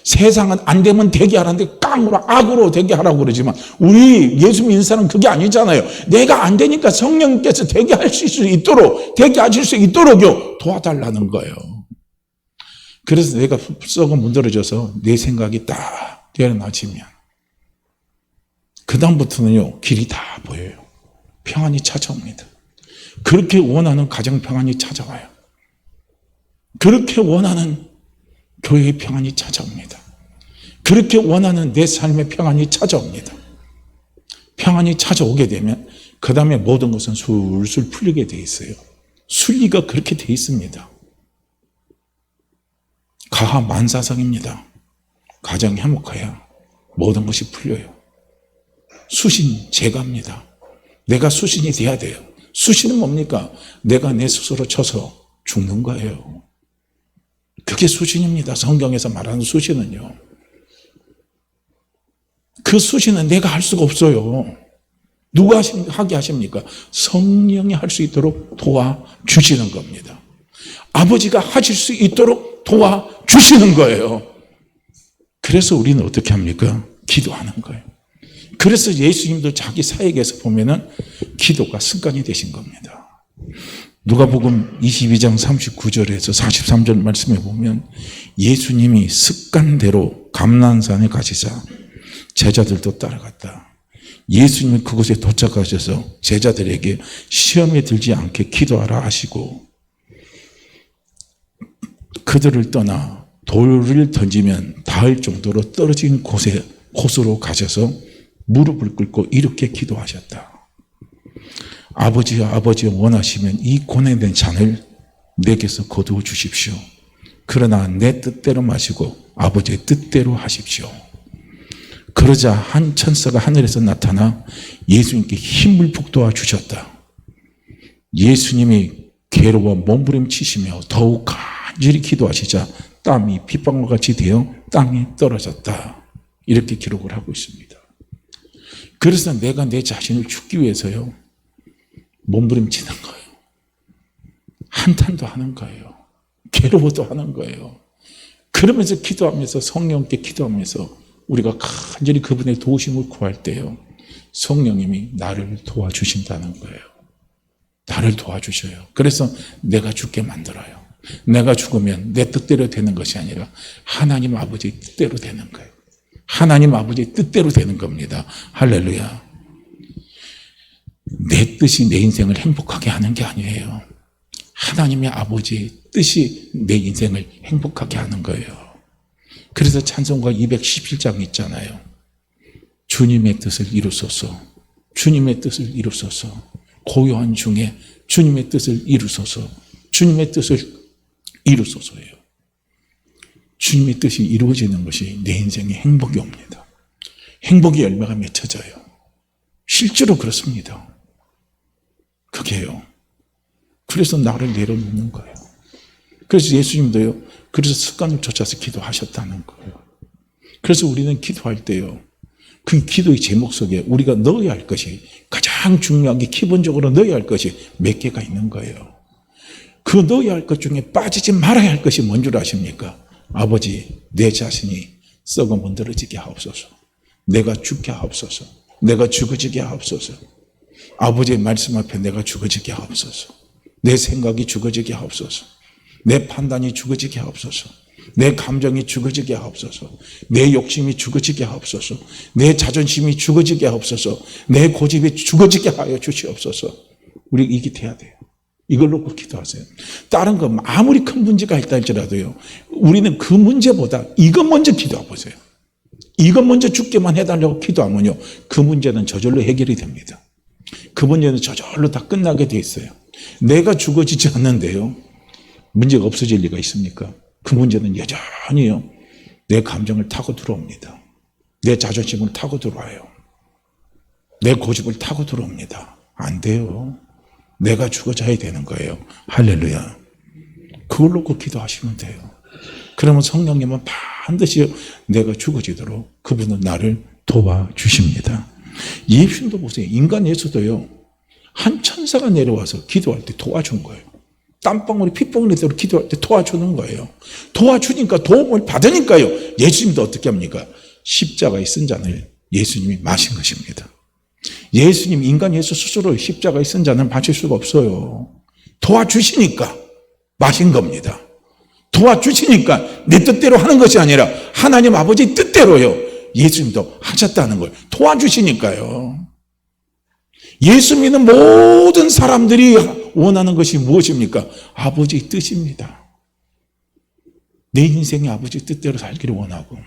세상은 안 되면 되게 하라는데 깡으로 악으로 되게 하라고 그러지만, 우리 예수 믿는 사람은 그게 아니잖아요. 내가 안 되니까 성령께서 되게 하실 수 있도록, 되게 하실 수 있도록요, 도와달라는 거예요. 그래서 내가 썩어 문드러져서 내 생각이 딱 내려놔지면 그 다음부터는요, 길이 다 보여요. 평안이 찾아옵니다. 그렇게 원하는 가정 평안이 찾아와요. 그렇게 원하는 교회의 평안이 찾아옵니다. 그렇게 원하는 내 삶의 평안이 찾아옵니다. 평안이 찾아오게 되면 그 다음에 모든 것은 술술 풀리게 돼 있어요. 순리가 그렇게 돼 있습니다. 가하 만사성입니다. 가정이 화목해야 모든 것이 풀려요. 수신 제가입니다. 내가 수신이 돼야 돼요. 수신은 뭡니까? 내가 내 스스로 쳐서 죽는 거예요. 그게 수신입니다. 성경에서 말하는 수신은요. 그 수신은 내가 할 수가 없어요. 누가 하게 하십니까? 성령이 할 수 있도록 도와주시는 겁니다. 아버지가 하실 수 있도록 도와주시는 거예요. 그래서 우리는 어떻게 합니까? 기도하는 거예요. 그래서 예수님도 자기 사역에서 보면은 기도가 습관이 되신 겁니다. 누가복음 22장 39절에서 43절 말씀에 보면 예수님이 습관대로 감난산에 가시자 제자들도 따라갔다. 예수님은 그곳에 도착하셔서 제자들에게 시험에 들지 않게 기도하라 하시고 그들을 떠나 돌을 던지면 닿을 정도로 떨어진 곳으로 가셔서 무릎을 꿇고 이렇게 기도하셨다. 아버지여, 아버지여, 원하시면 이 고뇌된 잔을 내게서 거두어 주십시오. 그러나 내 뜻대로 마시고 아버지의 뜻대로 하십시오. 그러자 한 천사가 하늘에서 나타나 예수님께 힘을 북돋아 주셨다. 예수님이 괴로워 몸부림치시며 더욱 간절히 기도하시자 땀이 빗방울과 같이 되어 땅에 떨어졌다. 이렇게 기록을 하고 있습니다. 그래서 내가 내 자신을 죽기 위해서요, 몸부림치는 거예요. 한탄도 하는 거예요. 괴로워도 하는 거예요. 그러면서 기도하면서 성령께 기도하면서 우리가 간절히 그분의 도우심을 구할 때요, 성령님이 나를 도와주신다는 거예요. 나를 도와주셔요. 그래서 내가 죽게 만들어요. 내가 죽으면 내 뜻대로 되는 것이 아니라 하나님 아버지의 뜻대로 되는 거예요. 하나님 아버지의 뜻대로 되는 겁니다. 할렐루야. 내 뜻이 내 인생을 행복하게 하는 게 아니에요. 하나님의 아버지의 뜻이 내 인생을 행복하게 하는 거예요. 그래서 찬송가 217장 있잖아요. 주님의 뜻을 이루소서, 주님의 뜻을 이루소서, 고요한 중에 주님의 뜻을 이루소서, 주님의 뜻을 이루소서예요. 주님의 뜻이 이루어지는 것이 내 인생에 행복이 옵니다. 행복의 열매가 맺혀져요. 실제로 그렇습니다. 그게요. 그래서 나를 내려놓는 거예요. 그래서 예수님도요, 그래서 습관을 쫓아서 기도하셨다는 거예요. 그래서 우리는 기도할 때요, 그 기도의 제목 속에 우리가 넣어야 할 것이, 가장 중요하게 기본적으로 넣어야 할 것이 몇 개가 있는 거예요. 그 넣어야 할 것 중에 빠지지 말아야 할 것이 뭔 줄 아십니까? 아버지, 내 자신이 썩어 문드러지게 하옵소서. 내가 죽게 하옵소서. 내가 죽어지게 하옵소서. 아버지의 말씀 앞에 내가 죽어지게 하옵소서. 내 생각이 죽어지게 하옵소서. 내 판단이 죽어지게 하옵소서. 내 감정이 죽어지게 하옵소서. 내 욕심이 죽어지게 하옵소서. 내 자존심이 죽어지게 하옵소서. 내 고집이 죽어지게 하여 주시옵소서. 우리 이게 돼야 돼요. 이걸 놓고 기도하세요. 다른 거 아무리 큰 문제가 있다 할지라도요, 우리는 그 문제보다 이것 먼저 기도해 보세요. 이것 먼저 죽게만 해달라고 기도하면요, 그 문제는 저절로 해결이 됩니다. 그 문제는 저절로 다 끝나게 돼 있어요. 내가 죽어지지 않는데요, 문제가 없어질 리가 있습니까? 그 문제는 여전히요, 내 감정을 타고 들어옵니다. 내 자존심을 타고 들어와요. 내 고집을 타고 들어옵니다. 안 돼요. 내가 죽어져야 되는 거예요. 할렐루야. 그걸 놓고 기도하시면 돼요. 그러면 성령님은 반드시 내가 죽어지도록 그분은 나를 도와주십니다. 예수님도 보세요. 인간 예수도요, 한 천사가 내려와서 기도할 때 도와준 거예요. 땀방울이 핏방울이 되도록 기도할 때 도와주는 거예요. 도와주니까, 도움을 받으니까요, 예수님도 어떻게 합니까? 십자가에 쓴 잔을 예수님이 마신 것입니다. 예수님, 인간 예수 스스로 십자가에 쓴 잔을 마실 수가 없어요. 도와주시니까 마신 겁니다. 도와주시니까 내 뜻대로 하는 것이 아니라 하나님 아버지 뜻대로요, 예수님도 하셨다는 걸 도와주시니까요. 예수 믿는 모든 사람들이 원하는 것이 무엇입니까? 아버지의 뜻입니다. 내 인생이 아버지 뜻대로 살기를 원하고,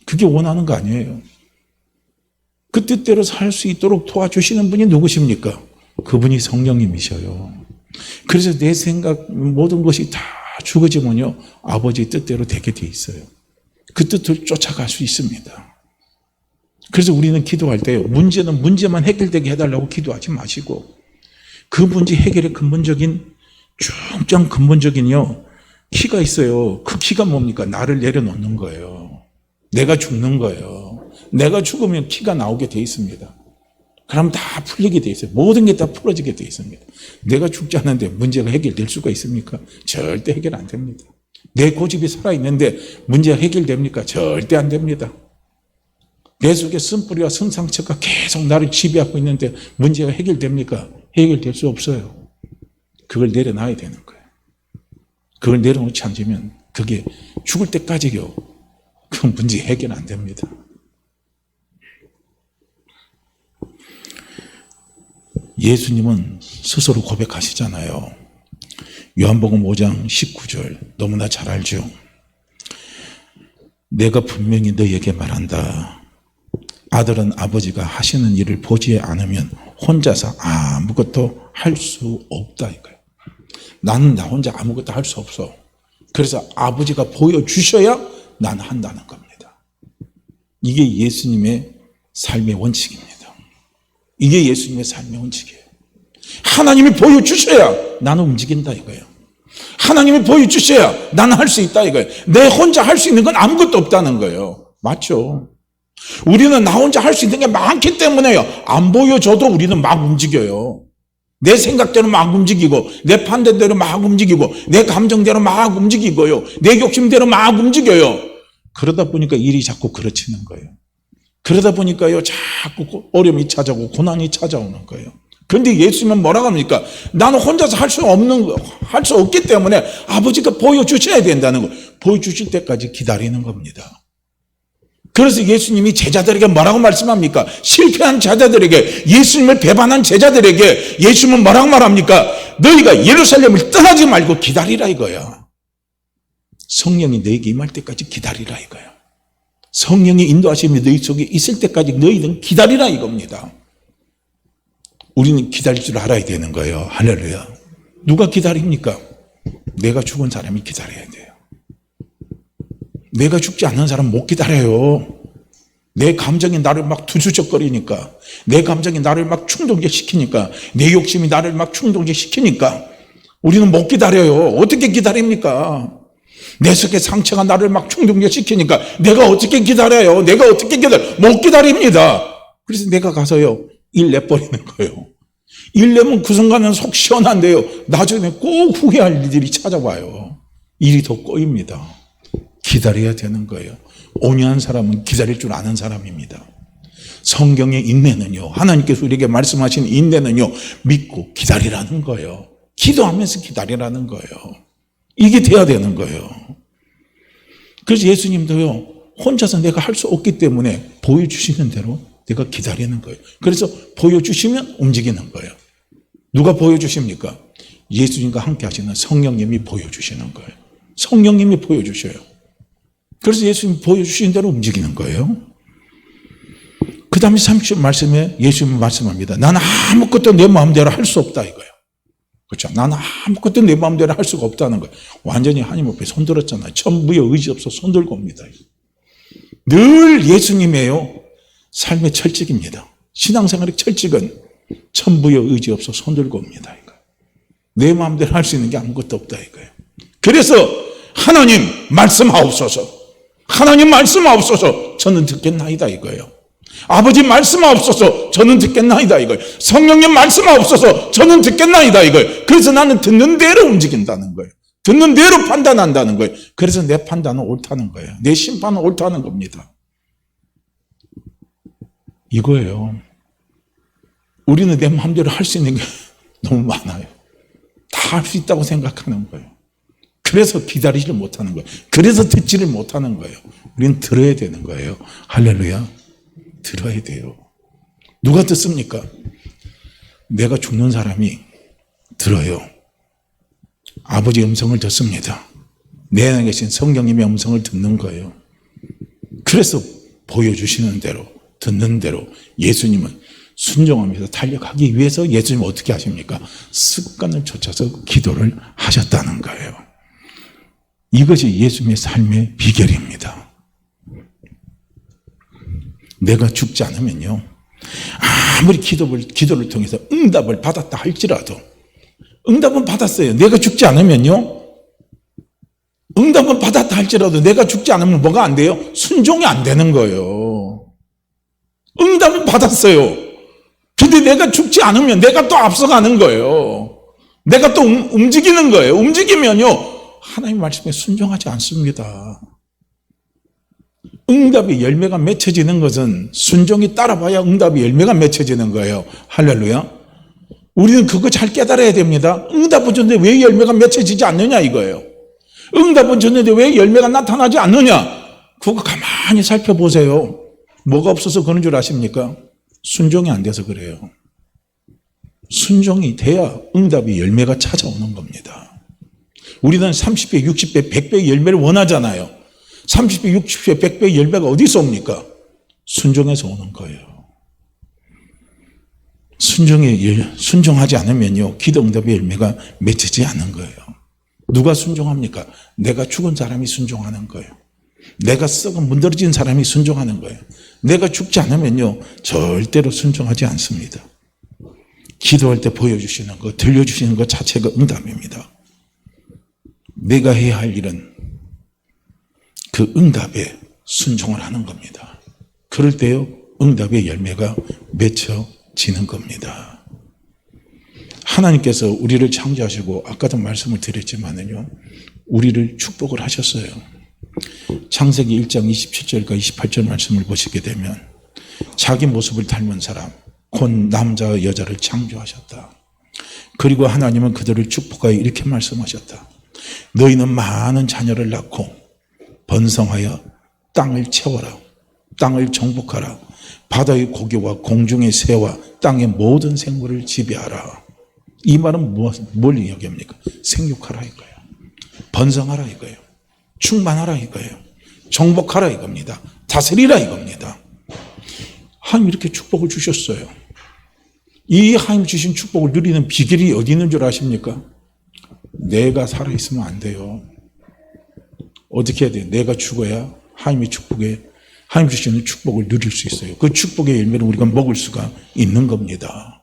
그게 원하는 거 아니에요. 그 뜻대로 살 수 있도록 도와주시는 분이 누구십니까? 그분이 성령님이셔요. 그래서 내 생각 모든 것이 다 죽어지면요, 아버지의 뜻대로 되게 돼 있어요. 그 뜻을 쫓아갈 수 있습니다. 그래서 우리는 기도할 때 문제는 문제만 해결되게 해달라고 기도하지 마시고, 그 문제 해결의 근본적인, 중점 근본적인요, 키가 있어요. 그 키가 뭡니까? 나를 내려놓는 거예요. 내가 죽는 거예요. 내가 죽으면 키가 나오게 돼 있습니다. 그럼 다 풀리게 돼 있어요. 모든 게 다 풀어지게 돼 있습니다. 내가 죽지 않는데 문제가 해결될 수가 있습니까? 절대 해결 안 됩니다. 내 고집이 살아있는데 문제가 해결됩니까? 절대 안 됩니다. 내 속에 쓴뿌리와 쓴상처가 계속 나를 지배하고 있는데 문제가 해결됩니까? 해결될 수 없어요. 그걸 내려놔야 되는 거예요. 그걸 내려놓지 않으면 그게 죽을 때까지요, 그 문제 해결 안 됩니다. 예수님은 스스로 고백하시잖아요. 요한복음 5장 19절 너무나 잘 알죠. 내가 분명히 너희에게 말한다. 아들은 아버지가 하시는 일을 보지 않으면 혼자서 아무것도 할 수 없다 이거예요. 나는 나 혼자 아무것도 할 수 없어. 그래서 아버지가 보여주셔야 나는 한다는 겁니다. 이게 예수님의 삶의 원칙입니다. 이게 예수님의 삶의 원칙이에요. 하나님이 보여주셔야 나는 움직인다 이거예요. 하나님이 보여주셔야 나는 할 수 있다 이거예요. 내 혼자 할 수 있는 건 아무것도 없다는 거예요. 맞죠? 우리는 나 혼자 할 수 있는 게 많기 때문에요. 안 보여줘도 우리는 막 움직여요. 내 생각대로 막 움직이고 내 판단대로 막 움직이고 내 감정대로 막 움직이고요. 내 욕심대로 막 움직여요. 그러다 보니까 일이 자꾸 그르치는 거예요. 그러다 보니까요 자꾸 어려움이 찾아오고 고난이 찾아오는 거예요. 그런데 예수님은 뭐라고 합니까? 나는 혼자서 할 수 없기 때문에 아버지가 보여주셔야 된다는 거. 보여주실 때까지 기다리는 겁니다. 그래서 예수님이 제자들에게 뭐라고 말씀합니까? 실패한 제자들에게, 예수님을 배반한 제자들에게 예수님은 뭐라고 말합니까? 너희가 예루살렘을 떠나지 말고 기다리라 이거야. 성령이 너에게 임할 때까지 기다리라 이거야. 성령의 인도하심이 너희 속에 있을 때까지 너희는 기다리라 이겁니다. 우리는 기다릴 줄 알아야 되는 거예요. 할렐루야. 누가 기다립니까? 내가 죽은 사람이 기다려야 돼요. 내가 죽지 않는 사람 못 기다려요. 내 감정이 나를 막 두두적거리니까, 내 감정이 나를 막 충동시키니까, 내 욕심이 나를 막 충동시키니까 우리는 못 기다려요. 어떻게 기다립니까? 내 속에 상처가 나를 막 충동시키니까 내가 어떻게 기다려요? 내가 어떻게 기다려요? 못 기다립니다. 그래서 내가 가서요 일 내버리는 거예요. 일 내면 그 순간은 속 시원한데요 나중에 꼭 후회할 일들이 찾아와요. 일이 더 꼬입니다. 기다려야 되는 거예요. 온유한 사람은 기다릴 줄 아는 사람입니다. 성경의 인내는요, 하나님께서 우리에게 말씀하신 인내는요, 믿고 기다리라는 거예요. 기도하면서 기다리라는 거예요. 이게 돼야 되는 거예요. 그래서 예수님도요, 혼자서 내가 할 수 없기 때문에 보여주시는 대로 내가 기다리는 거예요. 그래서 보여주시면 움직이는 거예요. 누가 보여주십니까? 예수님과 함께 하시는 성령님이 보여주시는 거예요. 성령님이 보여주셔요. 그래서 예수님이 보여주신 대로 움직이는 거예요. 그 다음에 30절 말씀에 예수님이 말씀합니다. 나는 아무것도 내 마음대로 할 수 없다 이거예요. 그렇죠? 나는 아무것도 내 마음대로 할 수가 없다는 거예요. 완전히 하나님 앞에 손들었잖아요. 천부의 의지 없어 손들고 옵니다. 늘 예수님이에요. 삶의 철칙입니다. 신앙생활의 철칙은 천부의 의지 없어 손들고 옵니다. 이거. 내 마음대로 할 수 있는 게 아무것도 없다 이거예요. 그래서 하나님 말씀하옵소서. 하나님 말씀하옵소서. 저는 듣겠나이다 이거예요. 아버지 말씀하옵소서. 저는 듣겠나이다 이거예요. 성령님 말씀하옵소서. 저는 듣겠나이다 이거예요. 그래서 나는 듣는 대로 움직인다는 거예요. 듣는 대로 판단한다는 거예요. 그래서 내 판단은 옳다는 거예요. 내 심판은 옳다는 겁니다. 이거예요. 우리는 내 마음대로 할 수 있는 게 너무 많아요. 다 할 수 있다고 생각하는 거예요. 그래서 기다리지를 못하는 거예요. 그래서 듣지를 못하는 거예요. 우리는 들어야 되는 거예요. 할렐루야. 들어야 돼요. 누가 듣습니까? 내가 죽는 사람이 들어요. 아버지의 음성을 듣습니다. 내 안에 계신 성령님의 음성을 듣는 거예요. 그래서 보여주시는 대로, 듣는 대로 예수님은 순종하면서 달려가기 위해서 예수님은 어떻게 하십니까? 습관을 쫓아서 기도를 하셨다는 거예요. 이것이 예수님의 삶의 비결입니다. 내가 죽지 않으면요, 아무리 기도를 통해서 응답을 받았다 할지라도, 응답은 받았어요. 내가 죽지 않으면요, 응답은 받았다 할지라도 내가 죽지 않으면 뭐가 안 돼요? 순종이 안 되는 거예요. 응답은 받았어요. 근데 내가 죽지 않으면 내가 또 앞서가는 거예요. 내가 또 움직이는 거예요. 움직이면요, 하나님 말씀에 순종하지 않습니다. 응답이 열매가 맺혀지는 것은 순종이 따라봐야 응답이 열매가 맺혀지는 거예요. 할렐루야. 우리는 그거 잘 깨달아야 됩니다. 응답은 줬는데 왜 열매가 맺혀지지 않느냐 이거예요. 응답은 줬는데 왜 열매가 나타나지 않느냐, 그거 가만히 살펴보세요. 뭐가 없어서 그런 줄 아십니까? 순종이 안 돼서 그래요. 순종이 돼야 응답의 열매가 찾아오는 겁니다. 우리는 30배, 60배, 100배의 열매를 원하잖아요. 30배, 60배, 100배의 열매가 어디서 옵니까? 순종에서 오는 거예요. 순종하지 않으면요, 기도 응답의 열매가 맺히지 않는 거예요. 누가 순종합니까? 내가 죽은 사람이 순종하는 거예요. 내가 썩은 문드러진 사람이 순종하는 거예요. 내가 죽지 않으면요, 절대로 순종하지 않습니다. 기도할 때 보여주시는 거, 들려주시는 것 자체가 응답입니다. 내가 해야 할 일은 그 응답에 순종을 하는 겁니다. 그럴 때요, 응답의 열매가 맺혀지는 겁니다. 하나님께서 우리를 창조하시고, 아까도 말씀을 드렸지만은요, 우리를 축복을 하셨어요. 창세기 1장 27절과 28절 말씀을 보시게 되면, 자기 모습을 닮은 사람, 곧 남자와 여자를 창조하셨다. 그리고 하나님은 그들을 축복하여 이렇게 말씀하셨다. 너희는 많은 자녀를 낳고 번성하여 땅을 채워라. 땅을 정복하라. 바다의 고기와 공중의 새와 땅의 모든 생물을 지배하라. 이 말은 뭘 이야기합니까? 생육하라 이거예요. 번성하라 이거예요. 충만하라 이거예요. 정복하라 이겁니다. 다스리라 이겁니다. 하나님 이렇게 축복을 주셨어요. 이 하나님 주신 축복을 누리는 비결이 어디 있는 줄 아십니까? 내가 살아있으면 안 돼요. 어떻게 해야 돼요? 내가 죽어야 하나님의 축복에, 하나님 주시는 축복을 누릴 수 있어요. 그 축복의 열매를 우리가 먹을 수가 있는 겁니다.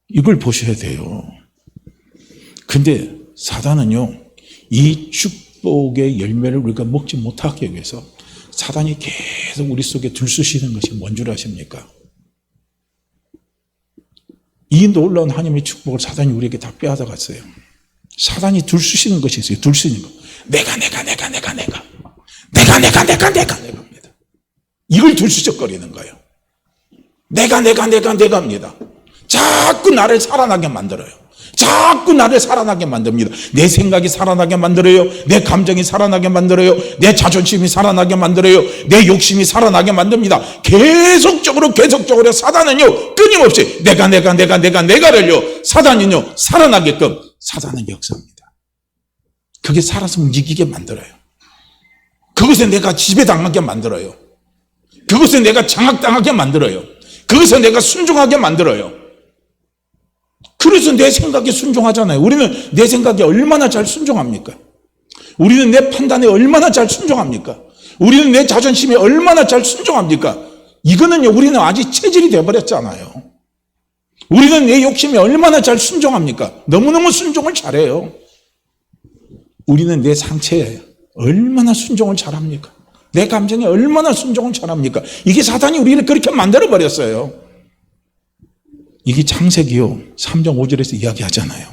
이걸 보셔야 돼요. 근데 사단은요, 이 축복의 열매를 우리가 먹지 못하게 위해서 사단이 계속 우리 속에 들쑤시는 것이 뭔 줄 아십니까? 이 놀라운 하나님의 축복을 사단이 우리에게 다 빼앗아갔어요. 사단이 들쑤시는 것이 있어요. 들쑤시는 거. 내가 이걸 들쑤적거리는 거예요. 내가입니다. 자꾸 나를 살아나게 만들어요. 자꾸 나를 살아나게 만듭니다. 내 생각이 살아나게 만들어요. 내 감정이 살아나게 만들어요. 내 자존심이 살아나게 만들어요. 내 욕심이 살아나게 만듭니다. 계속적으로 사단은요, 끊임없이 내가를요, 사단은요, 살아나게끔 사단은 역사합니다. 그게 살아서 움직이게 만들어요. 그것에 내가 지배당하게 만들어요. 그것에 내가 장악당하게 만들어요. 그것에 내가 순종하게 만들어요. 그래서 내 생각에 순종하잖아요. 우리는 내 생각에 얼마나 잘 순종합니까? 우리는 내 판단에 얼마나 잘 순종합니까? 우리는 내 자존심에 얼마나 잘 순종합니까? 이거는요, 우리는 아직 체질이 되어버렸잖아요. 우리는 내 욕심에 얼마나 잘 순종합니까? 너무너무 순종을 잘해요. 우리는 내 상체에 얼마나 순종을 잘합니까? 내 감정에 얼마나 순종을 잘합니까? 이게 사단이 우리를 그렇게 만들어버렸어요. 이게 창세기요 3장 5절에서 이야기하잖아요.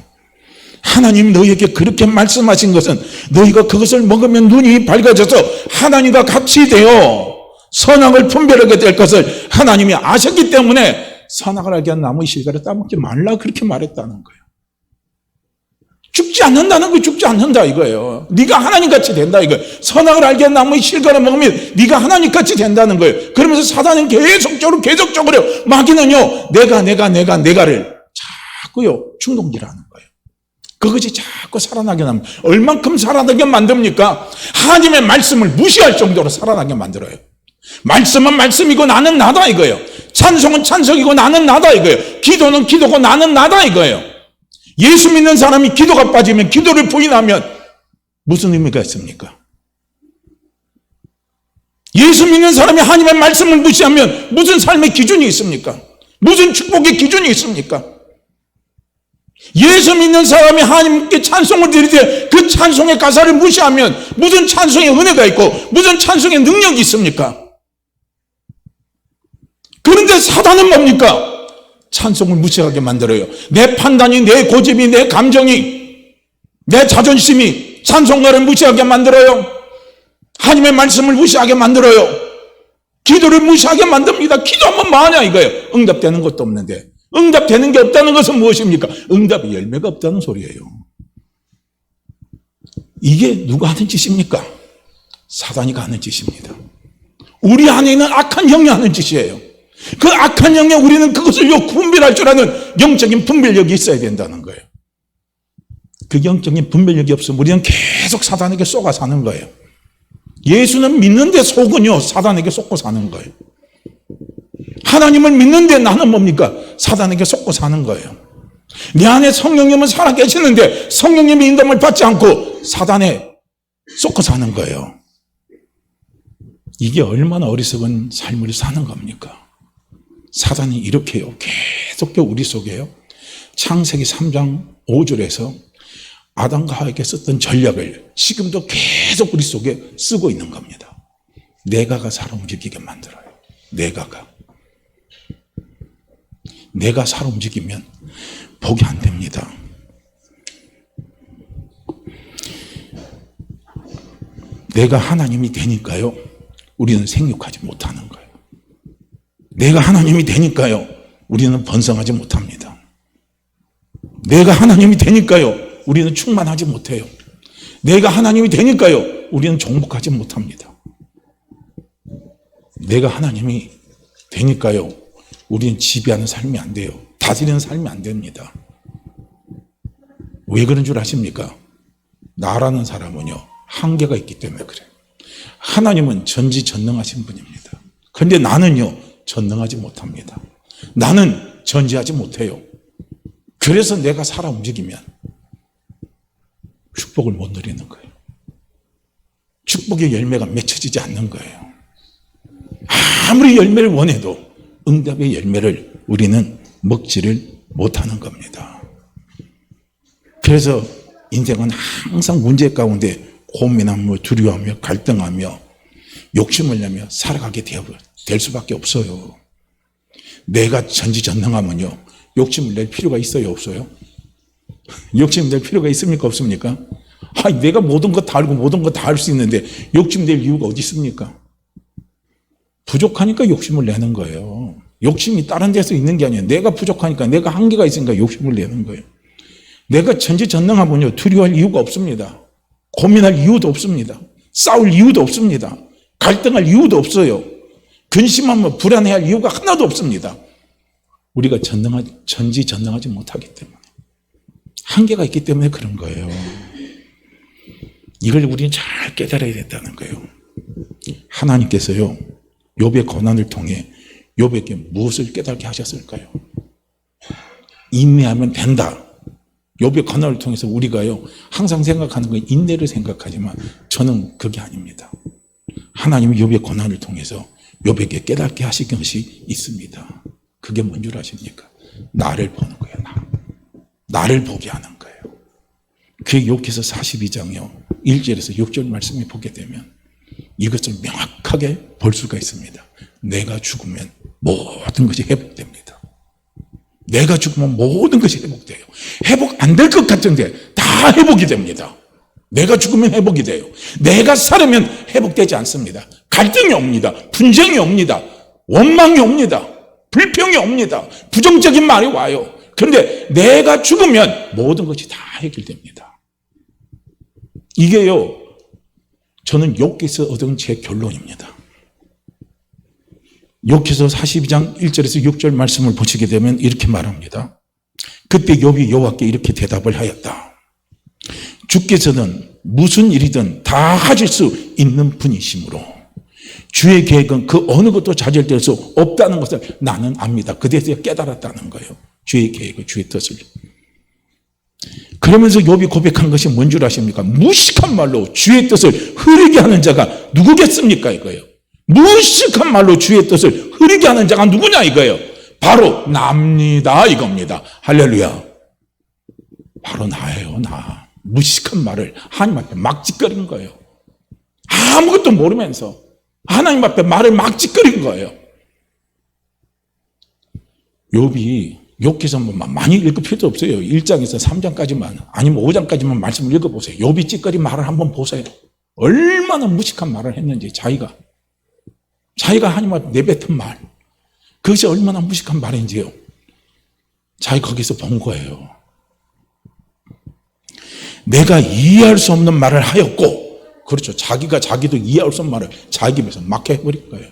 하나님 너희에게 그렇게 말씀하신 것은 너희가 그것을 먹으면 눈이 밝아져서 하나님과 같이 되어 선악을 분별하게 될 것을 하나님이 아셨기 때문에 선악을 알게 한 나무의 실과를 따먹지 말라 그렇게 말했다는 거예요. 죽지 않는다는 거, 죽지 않는다 이거예요. 네가 하나님같이 된다 이거예요. 선악을 알게 한 나무의 실과를 먹으면 네가 하나님같이 된다는 거예요. 그러면서 사단은 계속적으로 마귀는요, 내가를 자꾸요 충동질하는 거예요. 그것이 자꾸 살아나게 하면 얼만큼 살아나게 만듭니까? 하나님의 말씀을 무시할 정도로 살아나게 만들어요. 말씀은 말씀이고 나는 나다 이거예요. 찬송은 찬송이고 나는 나다 이거예요. 기도는 기도고 나는 나다 이거예요. 예수 믿는 사람이 기도가 빠지면, 기도를 부인하면 무슨 의미가 있습니까? 예수 믿는 사람이 하나님의 말씀을 무시하면 무슨 삶의 기준이 있습니까? 무슨 축복의 기준이 있습니까? 예수 믿는 사람이 하나님께 찬송을 드릴 때 그 찬송의 가사를 무시하면 무슨 찬송의 은혜가 있고 무슨 찬송의 능력이 있습니까? 그런데 사단은 뭡니까? 찬송을 무시하게 만들어요. 내 판단이, 내 고집이, 내 감정이, 내 자존심이 찬송가를 무시하게 만들어요. 하나님의 말씀을 무시하게 만들어요. 기도를 무시하게 만듭니다. 기도하면 뭐하냐 이거예요. 응답되는 것도 없는데. 응답되는 게 없다는 것은 무엇입니까? 응답의 열매가 없다는 소리예요. 이게 누가 하는 짓입니까? 사단이 하는 짓입니다. 우리 안에 있는 악한 영이 하는 짓이에요. 그 악한 영에 우리는 그것을 분별할 줄 아는 영적인 분별력이 있어야 된다는 거예요. 그 영적인 분별력이 없으면 우리는 계속 사단에게 속아 사는 거예요. 예수는 믿는데 속은요, 사단에게 속고 사는 거예요. 하나님을 믿는데 나는 뭡니까? 사단에게 속고 사는 거예요. 내 안에 성령님은 살아계시는데 성령님의 인도를 받지 않고 사단에 속고 사는 거예요. 이게 얼마나 어리석은 삶을 사는 겁니까? 사단이 이렇게요, 계속 우리 속에요, 창세기 3장 5절에서 아담과 하와에게 썼던 전략을 지금도 계속 우리 속에 쓰고 있는 겁니다. 내가가 살아 움직이게 만들어요. 내가 살아 움직이면 복이 안 됩니다. 내가 하나님이 되니까요, 우리는 생육하지 못하는 거예요. 내가 하나님이 되니까요, 우리는 번성하지 못합니다. 내가 하나님이 되니까요, 우리는 충만하지 못해요. 내가 하나님이 되니까요, 우리는 정복하지 못합니다. 내가 하나님이 되니까요, 우리는 지배하는 삶이 안 돼요. 다스리는 삶이 안 됩니다. 왜 그런 줄 아십니까? 나라는 사람은요, 한계가 있기 때문에 그래요. 하나님은 전지전능하신 분입니다. 그런데 나는요, 전능하지 못합니다. 나는 전지하지 못해요. 그래서 내가 살아 움직이면 축복을 못 누리는 거예요. 축복의 열매가 맺혀지지 않는 거예요. 아무리 열매를 원해도 응답의 열매를 우리는 먹지를 못하는 겁니다. 그래서 인생은 항상 문제 가운데 고민하며 두려워하며 갈등하며 욕심을 내며 살아가게 될 수밖에 없어요. 내가 전지전능하면요, 욕심을 낼 필요가 있어요, 없어요? 욕심 낼 필요가 있습니까, 없습니까? 내가 모든 것 다 알고 모든 것 다 할 수 있는데 욕심 낼 이유가 어디 있습니까? 부족하니까 욕심을 내는 거예요. 욕심이 다른 데서 있는 게 아니에요. 내가 부족하니까, 내가 한계가 있으니까 욕심을 내는 거예요. 내가 전지전능하면요, 두려워할 이유가 없습니다. 고민할 이유도 없습니다. 싸울 이유도 없습니다. 갈등할 이유도 없어요. 근심하면 불안해할 이유가 하나도 없습니다. 우리가 전지전능하지 못하기 때문에, 한계가 있기 때문에 그런 거예요. 이걸 우리는 잘 깨달아야 된다는 거예요. 하나님께서요, 욥의 고난을 통해 욥에게 무엇을 깨닫게 하셨을까요? 인내하면 된다. 욥의 고난을 통해서 우리가요, 항상 생각하는 건 인내를 생각하지만 저는 그게 아닙니다. 하나님이 욥의 고난을 통해서 욥에게 깨닫게 하신 것이 있습니다. 그게 뭔 줄 아십니까? 나를 보는 거예요. 나를 보게 하는 거예요. 그 욥기서 42장이요, 1절에서 6절 말씀을 보게 되면 이것을 명확하게 볼 수가 있습니다. 내가 죽으면 모든 것이 회복됩니다. 내가 죽으면 모든 것이 회복돼요. 회복 안 될 것 같은데 다 회복이 됩니다. 내가 죽으면 회복이 돼요. 내가 살으면 회복되지 않습니다. 갈등이 옵니다. 분쟁이 옵니다. 원망이 옵니다. 불평이 옵니다. 부정적인 말이 와요. 그런데 내가 죽으면 모든 것이 다 해결됩니다. 이게요, 저는 욥기에서 얻은 제 결론입니다. 욥기서 42장 1절에서 6절 말씀을 보시게 되면 이렇게 말합니다. 그때 욥이 여호와께 이렇게 대답을 하였다. 주께서는 무슨 일이든 다 하실 수 있는 분이시므로 주의 계획은 그 어느 것도 좌절될 수 없다는 것을 나는 압니다. 그대에서 깨달았다는 거예요. 주의 계획을, 주의 뜻을. 그러면서 욥이 고백한 것이 뭔 줄 아십니까? 무식한 말로 주의 뜻을 흐리게 하는 자가 누구겠습니까? 이거예요. 무식한 말로 주의 뜻을 흐리게 하는 자가 누구냐 이거예요. 바로 납니다 이겁니다. 할렐루야. 바로 나예요, 나. 무식한 말을 하나님 앞에 막 짓거린 거예요. 아무것도 모르면서 하나님 앞에 말을 막 짓거린 거예요. 욥이 욥기서 많이 읽을 필요도 없어요. 1장에서 3장까지만, 아니면 5장까지만 말씀을 읽어보세요. 욥이 찌꺼리 말을 한번 보세요. 얼마나 무식한 말을 했는지, 자기가 하나님 앞에 내뱉은 말, 그것이 얼마나 무식한 말인지요. 자기 거기서 본 거예요. 내가 이해할 수 없는 말을 하였고, 그렇죠, 자기도 이해할 수 없는 말을 자기 입에서 막 해버린 거예요.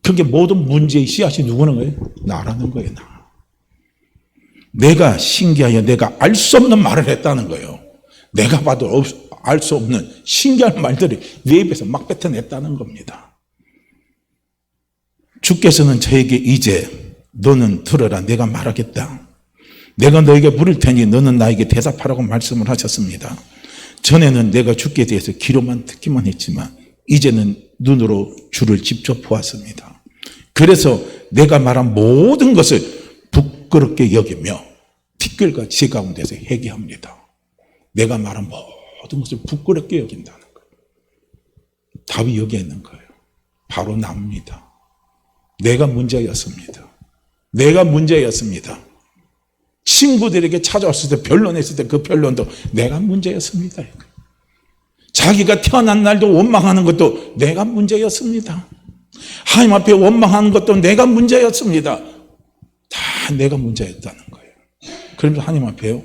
그게 모든 문제의 씨앗이 누구는 거예요? 나라는 거예요. 나. 내가 신기하여 내가 알 수 없는 말을 했다는 거예요. 내가 봐도 알 수 없는 신기한 말들이 내 입에서 막 뱉어냈다는 겁니다. 주께서는 저에게 이제 너는 들어라, 내가 말하겠다. 내가 너에게 물을 테니 너는 나에게 대답하라고 말씀을 하셨습니다. 전에는 내가 주께 대해서 귀로만 듣기만 했지만 이제는 눈으로 주를 직접 보았습니다. 그래서 내가 말한 모든 것을 부끄럽게 여기며 티끌과 지 가운데서 회개합니다. 내가 말한 모든 것을 부끄럽게 여긴다는 거예요. 답이 여기에 있는 거예요. 바로 납니다. 내가 문제였습니다. 내가 문제였습니다. 친구들에게 찾아왔을 때 변론했을 때 그 변론도 내가 문제였습니다. 자기가 태어난 날도 원망하는 것도 내가 문제였습니다. 하나님 앞에 원망하는 것도 내가 문제였습니다. 다 내가 문제였다는 거예요. 그러면서 하나님 앞에요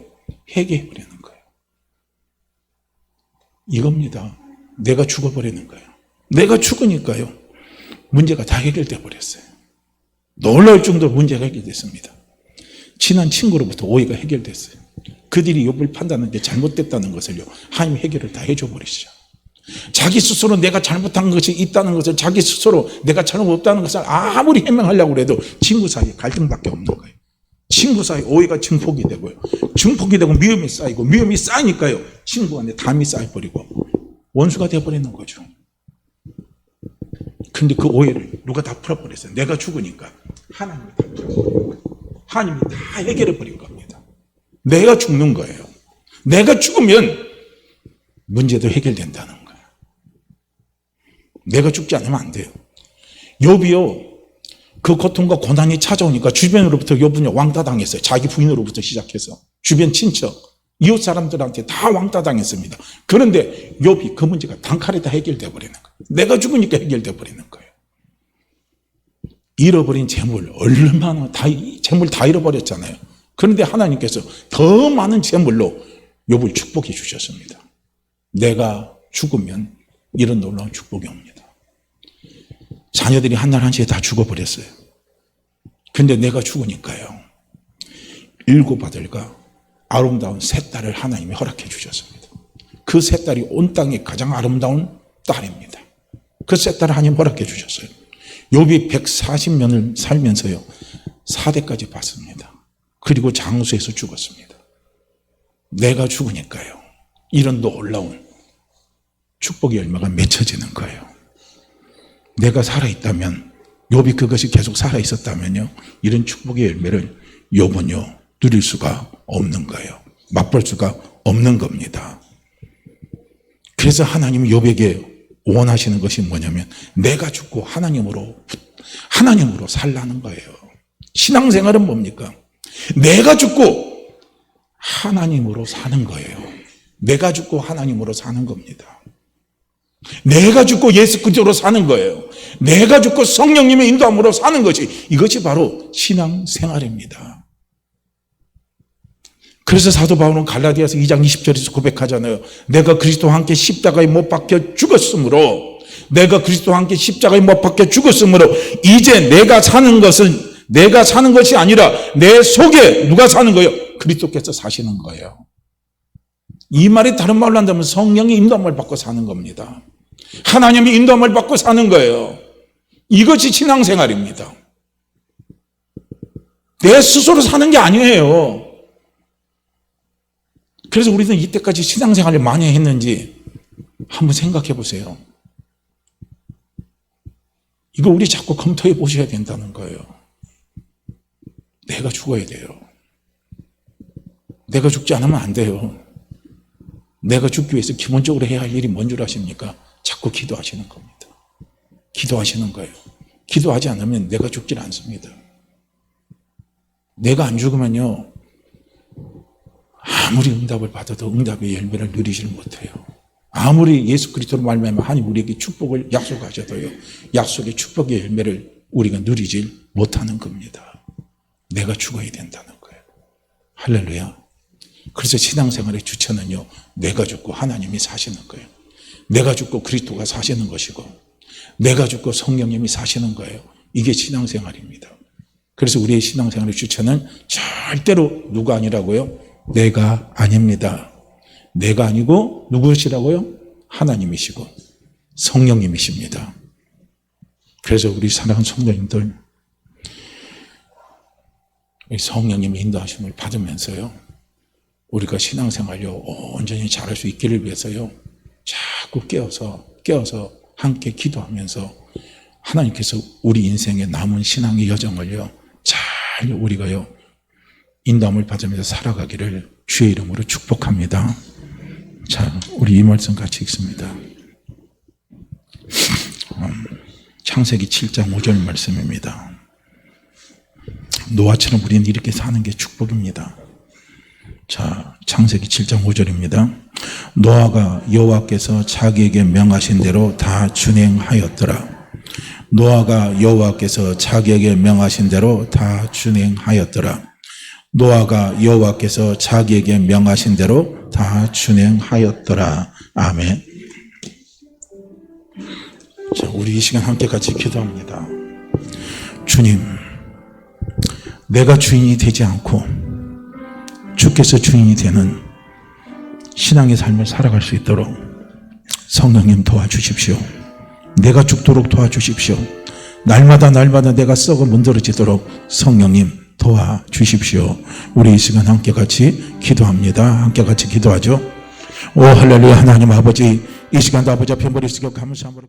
회개해버리는 거예요. 이겁니다. 내가 죽어버리는 거예요. 내가 죽으니까요 문제가 다 해결돼 버렸어요. 놀라울 정도로 문제가 해결됐습니다. 친한 친구로부터 오해가 해결됐어요. 그들이 욥을 판단하는 게 잘못됐다는 것을요 하나님이 해결을 다 해줘 버리시죠. 자기 스스로 내가 잘못한 것이 있다는 것을, 자기 스스로 내가 잘못 없다는 것을 아무리 해명하려고 해도 친구 사이에 갈등밖에 없는 거예요. 친구 사이 오해가 증폭이 되고요. 증폭이 되고 미움이 쌓이고, 미움이 쌓이니까요 친구 안에 담이 쌓여버리고 원수가 되어버리는 거죠. 근데 그 오해를 누가 다 풀어버렸어요. 내가 죽으니까 하나님이 다 풀어버린 거예요. 하나님이 다 해결해버린 겁니다. 내가 죽는 거예요. 내가 죽으면 문제도 해결된다는 거예요. 내가 죽지 않으면 안 돼요. 욥이요 그 고통과 고난이 찾아오니까 주변으로부터 욥은요 왕따 당했어요. 자기 부인으로부터 시작해서 주변 친척, 이웃 사람들한테 다 왕따 당했습니다. 그런데 욥이 그 문제가 단칼에 다 해결돼 버리는 거예요. 내가 죽으니까 해결돼 버리는 거예요. 잃어버린 재물 얼마나 재물 다 잃어버렸잖아요. 그런데 하나님께서 더 많은 재물로 욥을 축복해 주셨습니다. 내가 죽으면 이런 놀라운 축복이 옵니다. 자녀들이 한날 한시에 다 죽어버렸어요. 근데 내가 죽으니까요 7 아들과 아름다운 3 딸을 하나님이 허락해 주셨습니다. 그 3 딸이 온 땅의 가장 아름다운 딸입니다. 그 3 딸을 하나님 허락해 주셨어요. 욥이 140년을 살면서요 4대까지 봤습니다. 그리고 장수에서 죽었습니다. 내가 죽으니까요 이런 놀라운 축복의 열매가 맺혀지는 거예요. 내가 살아있다면, 욥이 그것이 계속 살아있었다면요 이런 축복의 열매를 욥은요 누릴 수가 없는 거예요. 맛볼 수가 없는 겁니다. 그래서 하나님은 욥에게 원하시는 것이 뭐냐면 내가 죽고 하나님으로 살라는 거예요. 신앙생활은 뭡니까? 내가 죽고 하나님으로 사는 거예요. 내가 죽고 하나님으로 사는 겁니다. 내가 죽고 예수 그리스도로 사는 거예요. 내가 죽고 성령님의 인도함으로 사는 것이, 이것이 바로 신앙생활입니다. 그래서 사도 바울은 갈라디아서 2장 20절에서 고백하잖아요. 내가 그리스도와 함께 십자가에 못 박혀 죽었으므로, 내가 그리스도와 함께 십자가에 못 박혀 죽었으므로 이제 내가 사는 것이 아니라 내 속에 누가 사는 거예요? 그리스도께서 사시는 거예요. 이 말이 다른 말로 한다면 성령의 인도함을 받고 사는 겁니다. 하나님의 인도함을 받고 사는 거예요. 이것이 신앙생활입니다. 내 스스로 사는 게 아니에요. 그래서 우리는 이때까지 신앙생활을 많이 했는지 한번 생각해 보세요. 이거 우리 자꾸 검토해 보셔야 된다는 거예요. 내가 죽어야 돼요. 내가 죽지 않으면 안 돼요. 내가 죽기 위해서 기본적으로 해야 할 일이 뭔 줄 아십니까? 자꾸 기도하시는 겁니다. 기도하시는 거예요. 기도하지 않으면 내가 죽질 않습니다. 내가 안 죽으면요 아무리 응답을 받아도 응답의 열매를 누리지를 못해요. 아무리 예수 그리스도로 말미암아 하나님 우리에게 축복을 약속하셔도요 약속의 축복의 열매를 우리가 누리질 못하는 겁니다. 내가 죽어야 된다는 거예요. 할렐루야. 그래서 신앙생활의 주체는요 내가 죽고 하나님이 사시는 거예요. 내가 죽고 그리스도가 사시는 것이고, 내가 죽고 성령님이 사시는 거예요. 이게 신앙생활입니다. 그래서 우리의 신앙생활의 주체는 절대로 누가 아니라고요? 내가 아닙니다. 내가 아니고 누구시라고요? 하나님이시고 성령님이십니다. 그래서 우리 사랑하는 성도님들, 성령님의 인도하심을 받으면서요, 우리가 신앙생활요 온전히 잘할 수 있기를 위해서요, 자꾸 깨어서 함께 기도하면서 하나님께서 우리 인생의 남은 신앙의 여정을요 잘 우리가요 인도함을 받으면서 살아가기를 주의 이름으로 축복합니다. 자, 우리 이 말씀 같이 읽습니다. 창세기 7장 5절 말씀입니다. 노아처럼 우리는 이렇게 사는 게 축복입니다. 자, 창세기 7장 5절입니다. 노아가 여호와께서 자기에게 명하신 대로 다 준행하였더라. 노아가 여호와께서 자기에게 명하신 대로 다 준행하였더라. 노아가 여호와께서 자기에게 명하신 대로 다 준행하였더라. 아멘. 자, 우리 이 시간 함께 같이 기도합니다. 주님, 내가 주인이 되지 않고 주께서 주인이 되는 신앙의 삶을 살아갈 수 있도록 성령님 도와주십시오. 내가 죽도록 도와주십시오. 날마다 내가 썩어 문드러지도록 성령님 도와주십시오. 우리 이 시간 함께 같이 기도합니다. 함께 같이 기도하죠. 오 할렐루야. 하나님 아버지, 이 시간도 아버지 앞에 머리 숙여 감사함으로